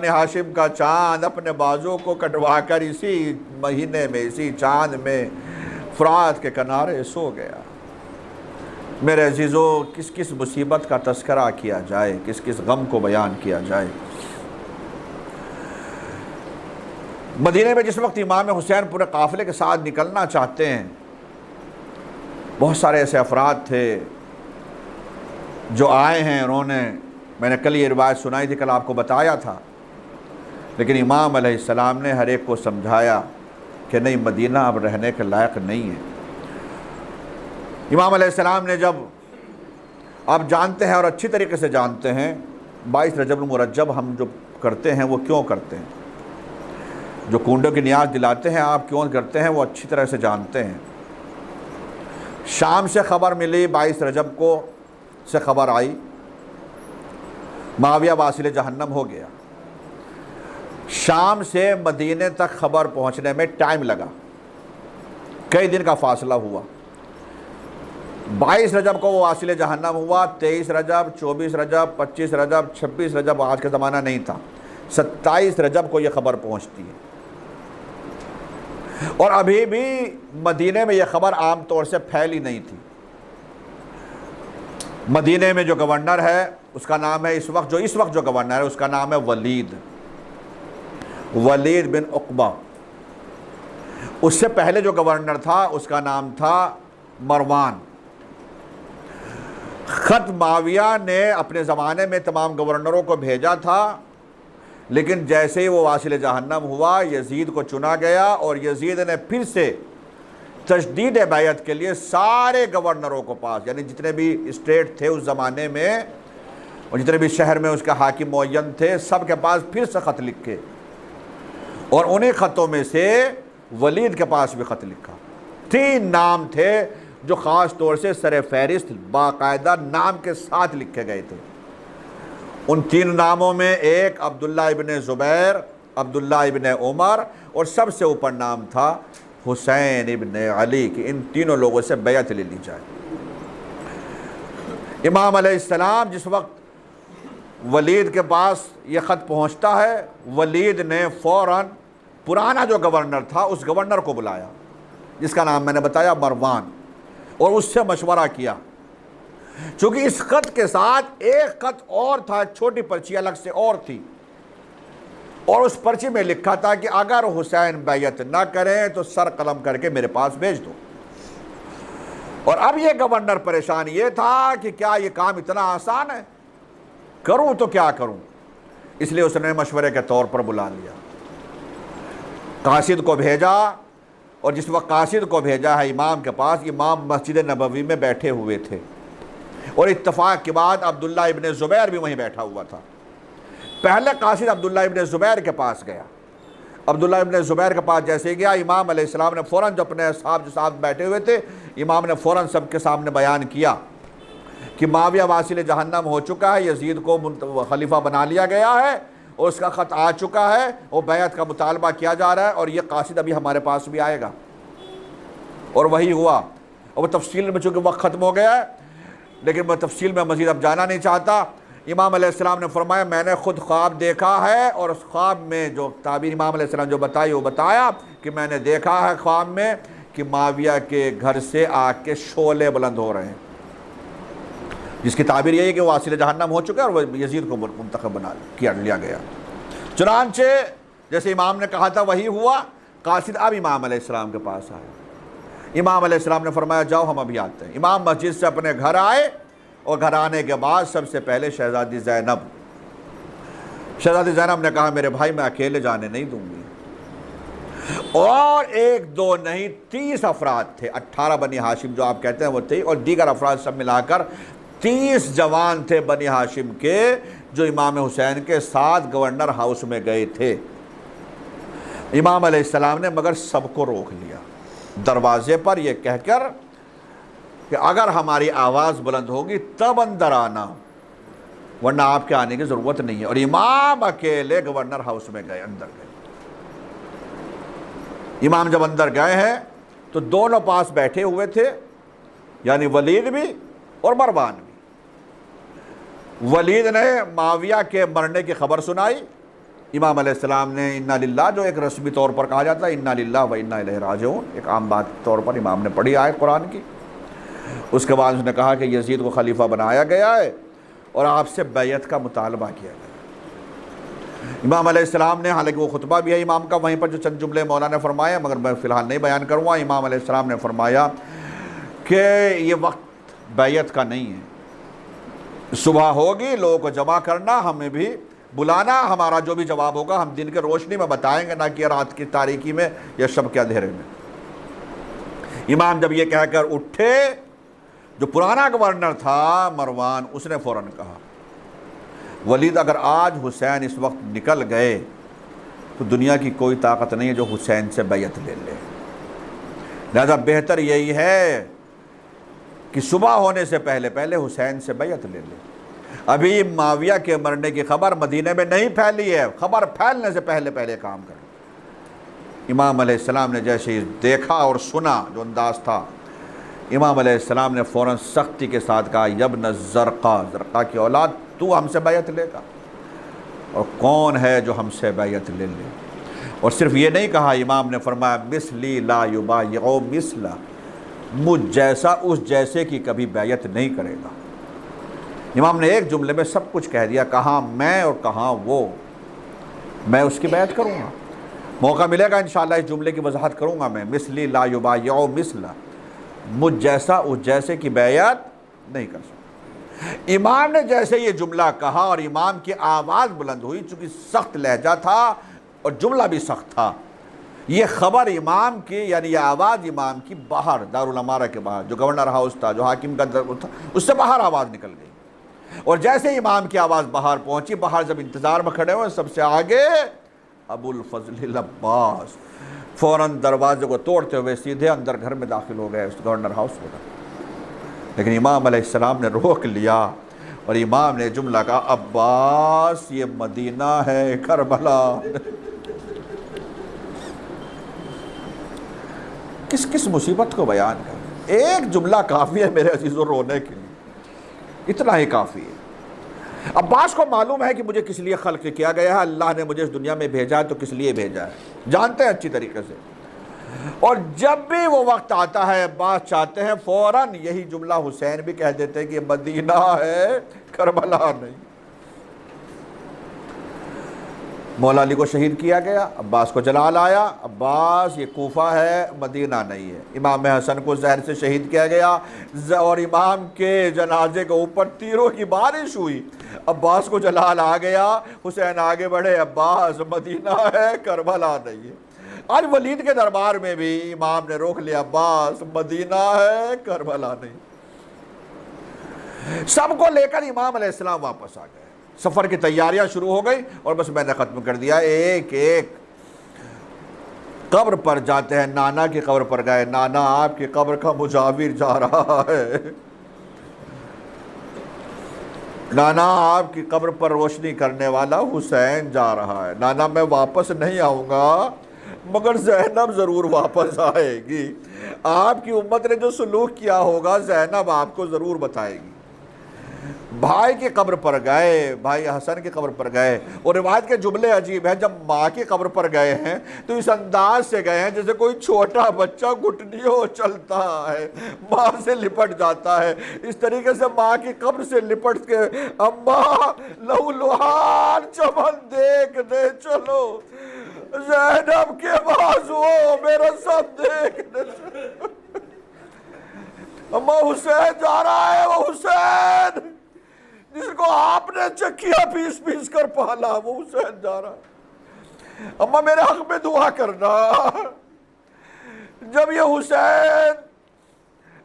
ہاشم کا چاند اپنے بازو کو کٹوا کر اسی مہینے میں، اسی چاند میں فرات کے کنارے سو گیا۔ میرے عزیزو، کس کس مصیبت کا تذکرہ کیا جائے، کس کس غم کو بیان کیا جائے۔ مدینے میں جس وقت امام حسین پورے قافلے کے ساتھ نکلنا چاہتے ہیں، بہت سارے ایسے افراد تھے جو آئے ہیں، میں نے کل یہ روایت سنائی تھی، کل آپ کو بتایا تھا، لیکن امام علیہ السلام نے ہر ایک کو سمجھایا کہ نہیں، مدینہ اب رہنے کے لائق نہیں ہے۔ امام علیہ السلام نے جب، آپ جانتے ہیں اور اچھی طریقے سے جانتے ہیں، 22 رجب المرجب ہم جو کرتے ہیں وہ کیوں کرتے ہیں، جو کنڈوں کی نیاز دلاتے ہیں آپ کیوں کرتے ہیں وہ اچھی طرح سے جانتے ہیں۔ شام سے خبر ملی، 22 رجب کو سے خبر آئی معاویہ واصل جہنم ہو گیا۔ شام سے مدینے تک خبر پہنچنے میں ٹائم لگا، کئی دن کا فاصلہ ہوا۔ 22 رجب کو وہ واصل جہنم ہوا، 23 رجب، 24 رجب، 25 رجب، 26 رجب، آج کا زمانہ نہیں تھا، 27 رجب کو یہ خبر پہنچتی ہے۔ اور ابھی بھی مدینے میں یہ خبر عام طور سے پھیلی نہیں تھی۔ مدینے میں جو گورنر ہے اس کا نام ہے، اس وقت جو گورنر ہے اس کا نام ہے ولید بن عقبہ۔ اس سے پہلے جو گورنر تھا اس کا نام تھا مروان۔ خط معاویہ نے اپنے زمانے میں تمام گورنروں کو بھیجا تھا، لیکن جیسے ہی وہ واصل جہنم ہوا، یزید کو چنا گیا اور یزید نے پھر سے تجدید بیعت کے لیے سارے گورنروں کو پاس، یعنی جتنے بھی اسٹیٹ تھے اس زمانے میں اور جتنے بھی شہر میں اس کا حاکم معین تھے، سب کے پاس پھر سے خط لکھے، اور انہیں خطوں میں سے ولید کے پاس بھی خط لکھا۔ 3 نام تھے جو خاص طور سے سر فہرست باقاعدہ نام کے ساتھ لکھے گئے تھے۔ ان 3 ناموں میں ایک عبداللہ ابن زبیر عبداللہ ابن عمر اور سب سے اوپر نام تھا حسین ابن علی کہ ان تینوں لوگوں سے بیعت لے لی جائے۔ امام علیہ السلام جس وقت ولید کے پاس یہ خط پہنچتا ہے، ولید نے فوراً پرانا جو گورنر تھا اس گورنر کو بلایا جس کا نام میں نے بتایا مروان، اور اس سے مشورہ کیا، چونکہ اس خط کے ساتھ ایک خط اور تھا، چھوٹی پرچی الگ سے اور تھی، اور اس پرچی میں لکھا تھا کہ اگر حسین بیعت نہ کریں تو سر قلم کر کے میرے پاس بھیج دو۔ اور اب یہ گورنر پریشان یہ تھا کہ کیا یہ کام اتنا آسان ہے، کروں تو کیا کروں، اس لیے اس نے مشورے کے طور پر بلا لیا، قاصد کو بھیجا، اور جس وقت قاصد کو بھیجا ہے امام کے پاس، امام مسجد نبوی میں بیٹھے ہوئے تھے، اور اتفاق کے بعد عبداللہ ابن زبیر بھی وہیں بیٹھا ہوا تھا۔ پہلے قاصد عبداللہ ابن زبیر کے پاس گیا، عبداللہ ابن زبیر کے پاس جیسے ہی گیا، امام علیہ السلام نے فوراً جو اپنے اصحاب جو ساتھ بیٹھے ہوئے تھے، امام نے فوراً سب کے سامنے بیان کیا کہ معاویہ واصل جہنم ہو چکا ہے، یزید کو خلیفہ بنا لیا گیا ہے، اور اس کا خط آ چکا ہے، اور بیعت کا مطالبہ کیا جا رہا ہے، اور یہ قاصد ابھی ہمارے پاس بھی آئے گا۔ اور وہی ہوا، اور وہ تفصیل میں چونکہ وقت ختم ہو گیا ہے لیکن میں تفصیل میں مزید اب جانا نہیں چاہتا۔ امام علیہ السلام نے فرمایا میں نے خود خواب دیکھا ہے، اور اس خواب میں جو تعبیر امام علیہ السلام جو بتائی وہ بتایا کہ میں نے دیکھا ہے خواب میں کہ معاویہ کے گھر سے آگ کے شعلے بلند ہو رہے ہیں، جس کی تعبیر یہی ہے کہ وہ واصل جہنم ہو چکا ہے اور وہ یزید کو منتخب لیا گیا۔ چنانچہ جیسے امام نے کہا تھا وہی ہوا، قاصد اب امام علیہ السلام کے پاس آئے، امام علیہ السلام نے فرمایا جاؤ ہم ابھی آتے ہیں۔ امام مسجد سے اپنے گھر آئے، اور گھر آنے کے بعد سب سے پہلے شہزادی زینب نے کہا میرے بھائی میں اکیلے جانے نہیں دوں گی، اور ایک دو نہیں 30 افراد تھے، 18 بنی ہاشم جو آپ کہتے ہیں وہ تھے، اور دیگر افراد سب ملا کر 30 جوان تھے بنی ہاشم کے جو امام حسین کے ساتھ گورنر ہاؤس میں گئے تھے۔ امام علیہ السلام نے مگر سب کو روک لیا دروازے پر یہ کہہ کر کہ اگر ہماری آواز بلند ہوگی تب اندر آنا، ورنہ آپ کے آنے کی ضرورت نہیں ہے۔ اور امام اکیلے گورنر ہاؤس میں گئے، اندر گئے۔ امام جب اندر گئے ہیں تو دونوں پاس بیٹھے ہوئے تھے، یعنی ولید بھی اور مروان بھی۔ ولید نے معاویہ کے مرنے کی خبر سنائی، امام علیہ السلام نے انا للہ جو ایک رسمی طور پر کہا جاتا ہے انا للہ و انا الیہ راجعون، ایک عام بات طور پر امام نے پڑھی آیت قرآن کی۔ اس کے بعد اس نے کہا کہ یزید کو خلیفہ بنایا گیا ہے اور آپ سے بیعت کا مطالبہ کیا گیا۔ امام علیہ السلام نے، حالانکہ وہ خطبہ بھی ہے امام کا، وہیں پر جو چند جملے مولانا نے فرمایا مگر میں فی الحال نہیں بیان کروں گا۔ امام علیہ السلام نے فرمایا کہ یہ وقت بیعت کا نہیں ہے، صبح ہوگی لوگوں کو جمع کرنا، ہمیں بھی بلانا، ہمارا جو بھی جواب ہوگا ہم دن کے روشنی میں بتائیں گے، نہ کہ رات کی تاریکی میں یا شب کے اندھیرے میں۔ امام جب یہ کہہ کر اٹھے، جو پرانا گورنر تھا مروان، اس نے فوراً کہا ولید اگر آج حسین اس وقت نکل گئے تو دنیا کی کوئی طاقت نہیں ہے جو حسین سے بیعت لے لے، لہذا بہتر یہی ہے کہ صبح ہونے سے پہلے پہلے حسین سے بیعت لے لے۔ ابھی معاویہ کے مرنے کی خبر مدینے میں نہیں پھیلی ہے، خبر پھیلنے سے پہلے پہلے کام کریں۔ امام علیہ السلام نے جیسے ہی دیکھا اور سنا جو انداز تھا، امام علیہ السلام نے فوراً سختی کے ساتھ کہا یبن زرقا، زرقا کی اولاد، تو ہم سے بیعت لے گا؟ اور کون ہے جو ہم سے بیعت لے لے؟ اور صرف یہ نہیں کہا، امام نے فرمایا مثلی لا یبایع مثلا، مجھ جیسا اس جیسے کی کبھی بیعت نہیں کرے گا۔ امام نے ایک جملے میں سب کچھ کہہ دیا، کہاں میں اور کہاں وہ، میں اس کی بیعت کروں گا۔ موقع ملے گا انشاءاللہ اس جملے کی وضاحت کروں گا میں، مثلی لا یبایع مثلا، مجھ جیسا اس جیسے کی بیعت نہیں کر سکتا۔ امام نے جیسے یہ جملہ کہا اور امام کی آواز بلند ہوئی، چونکہ سخت لہجہ تھا اور جملہ بھی سخت تھا، یہ خبر امام کی، یعنی یہ آواز امام کی باہر دارالامارہ کے باہر جو گورنر ہاؤس تھا، جو حاکم کا در تھا، اس سے باہر آواز نکل گئی۔ اور جیسے امام کی آواز باہر پہنچی، باہر جب انتظار میں کھڑے ہوئے سب سے آگے ابو الفضل العباس فوراً دروازے کو توڑتے ہوئے سیدھے اندر گھر میں داخل ہو گئے، اس گورنر ہاؤس میں۔ لیکن امام علیہ السلام نے روک لیا اور امام نے جملہ کہا عباس یہ مدینہ ہے کربلا، کس کس مصیبت کو بیان کریں؟ ایک جملہ کافی ہے میرے عزیزوں رونے کے لیے، اتنا ہی کافی ہے۔ عباس کو معلوم ہے کہ مجھے کس لیے خلق کیا گیا ہے، اللہ نے مجھے اس دنیا میں بھیجا ہے تو کس لیے بھیجا ہے، جانتے ہیں اچھی طریقے سے۔ اور جب بھی وہ وقت آتا ہے عباس چاہتے ہیں فوراً یہی جملہ حسین بھی کہہ دیتے ہیں کہ یہ مدینہ ہے کربلا نہیں۔ مولا علی کو شہید کیا گیا، عباس کو جلال آیا، عباس یہ کوفہ ہے مدینہ نہیں ہے۔ امام حسن کو زہر سے شہید کیا گیا اور امام کے جنازے کے اوپر تیروں کی بارش ہوئی، عباس کو جلال آ گیا، حسین آگے بڑھے، عباس مدینہ ہے کربلا نہیں ہے۔ آج ولید کے دربار میں بھی امام نے روک لیا، عباس مدینہ ہے کربلا نہیں۔ سب کو لے کر امام علیہ السلام واپس آ گئے، سفر کی تیاریاں شروع ہو گئی، اور بس میں نے ختم کر دیا۔ ایک ایک قبر پر جاتے ہیں، نانا کی قبر پر گئے، نانا آپ کی قبر کا مجاور جا رہا ہے، نانا آپ کی قبر پر روشنی کرنے والا حسین جا رہا ہے، نانا میں واپس نہیں آؤں گا مگر زینب ضرور واپس آئے گی، آپ کی امت نے جو سلوک کیا ہوگا زینب آپ کو ضرور بتائے گی۔ بھائی کی قبر پر گئے، بھائی حسن کی قبر پر گئے، اور روایت کے جملے عجیب ہیں، جب ماں کی قبر پر گئے ہیں تو اس انداز سے گئے ہیں جیسے کوئی چھوٹا بچہ گھٹنیوں چلتا ہے، ماں سے لپٹ جاتا ہے، اس طریقے سے ماں کی قبر سے لپٹ کے اماں لہولہان چمن دیکھنے چلو، زینب کے بازو میرا سب دیکھنے چلو، اماں حسین جا رہا ہے، وہ حسین جس کو آپ نے چکیا پیس پیس کر پالا وہ حسین جا رہا ہے، اماں میرے حق میں دعا کرنا۔ جب یہ حسین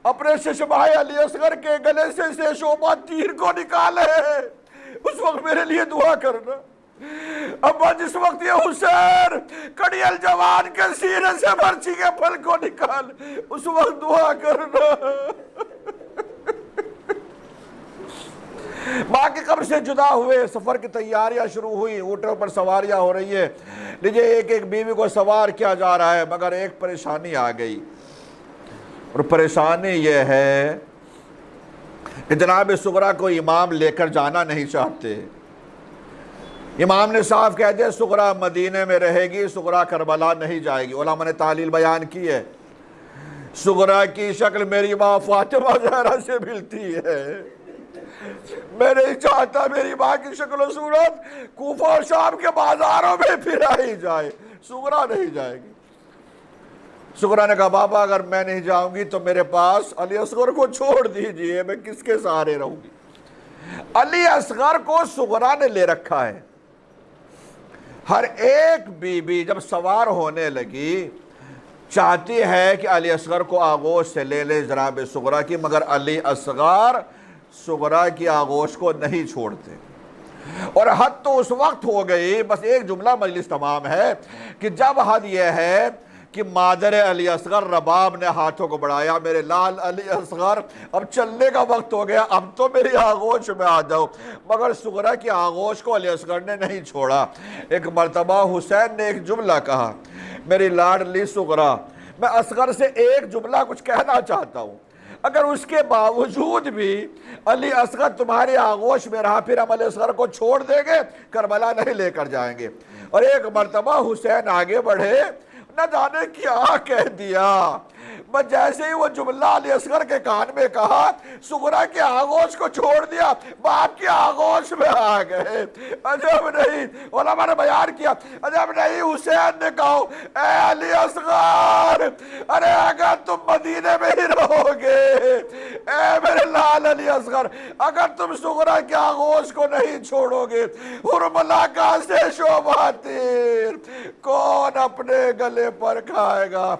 اپنے ششمائے علی اصغر کے گلے سے شعبہ تیر کو نکالے اس وقت میرے لیے دعا کرنا۔ ابا جس وقت یہ حسین کڑی الجوان کے سینے سے برچی کے پھل کو نکال اس وقت دعا کرنا۔ ماں کی قبر سے جدا ہوئے، سفر کی تیاریاں شروع ہوئی، اونٹوں پر سواریاں ہو رہی ہے، لیجئے ایک ایک بیوی کو سوار کیا جا رہا ہے، مگر ایک پریشانی آ گئی، اور پریشانی یہ ہے کہ جناب صغرا کو امام لے کر جانا نہیں چاہتے۔ امام نے صاف کہہ دیا صغرا مدینے میں رہے گی، صغرا کربلا نہیں جائے گی۔ علماء نے تعلیل بیان کی ہے، صغرا کی شکل میری ماں فاطمہ زہرا سے ملتی ہے، میں نہیں چاہتا میری ماں کی شکل و صورت کوفہ اور شام کے بازاروں میں پھرائی جائے، صغرا نہیں جائے گی۔ صغرا نے کہا بابا اگر میں نہیں جاؤں گی تو میرے پاس علی اصغر کو چھوڑ دیجئے، میں کس کے سہارے رہوں گی۔ علی اصغر کو صغرا نے لے رکھا ہے۔ ہر ایک بی بی جب سوار ہونے لگی چاہتی ہے کہ علی اصغر کو آغوش سے لے لے جناب صغرا کی، مگر علی اصغر صغرا کی آغوش کو نہیں چھوڑتے، اور حد تو اس وقت ہو گئی، بس ایک جملہ مجلس تمام ہے کہ جب حد یہ ہے کہ مادر علی اصغر رباب نے ہاتھوں کو بڑھایا، میرے لال علی اصغر اب چلنے کا وقت ہو گیا، اب تو میری آغوش میں آ جاؤ، مگر صغرا کی آغوش کو علی اصغر نے نہیں چھوڑا۔ ایک مرتبہ حسین نے ایک جملہ کہا، میری لاڈلی صغرا میں اصغر سے ایک جملہ کچھ کہنا چاہتا ہوں، اگر اس کے باوجود بھی علی اصغر تمہاری آغوش میں رہا پھر ہم علی اصغر کو چھوڑ دیں گے، کربلا نہیں لے کر جائیں گے۔ اور ایک مرتبہ حسین آگے بڑھے، نہ جانے کیا کہہ دیا، بس جیسے ہی وہ جملہ علی اصغر کے کان میں کہا صغرا کی آغوش کو چھوڑ دیا، باپ کی آغوش میں آ گئے۔ عجب نہیں، علماء نے بیان کیا، عجب نہیں حسین نے کہا اے علی اصغر ارے اگر تم مدینے میں ہی رہو گے، اے میرے لال علی اصغر اگر تم صغرا کی آغوش کو نہیں چھوڑو گے، حرملہ کا سے شعبہ تیر کون اپنے گلے پر کھائے گا؟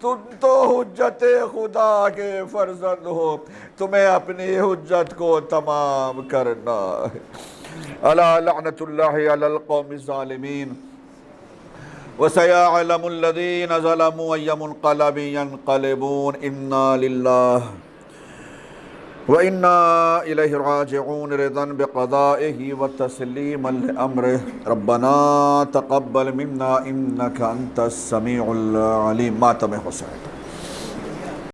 تم تو حجت خدا کے فرزند ہو، تمہیں اپنی حجت کو تمام کرنا ہے۔ الا لعنت اللہ علی القوم الظالمین وسيعلم الذين ظلموا أي منقلب ينقلبون إنا لله وإنا إليه راجعون رضا بقضائه وتسليما لأمره ربنا تقبل منا إنك أنت السميع العليم۔ ماتم حسین۔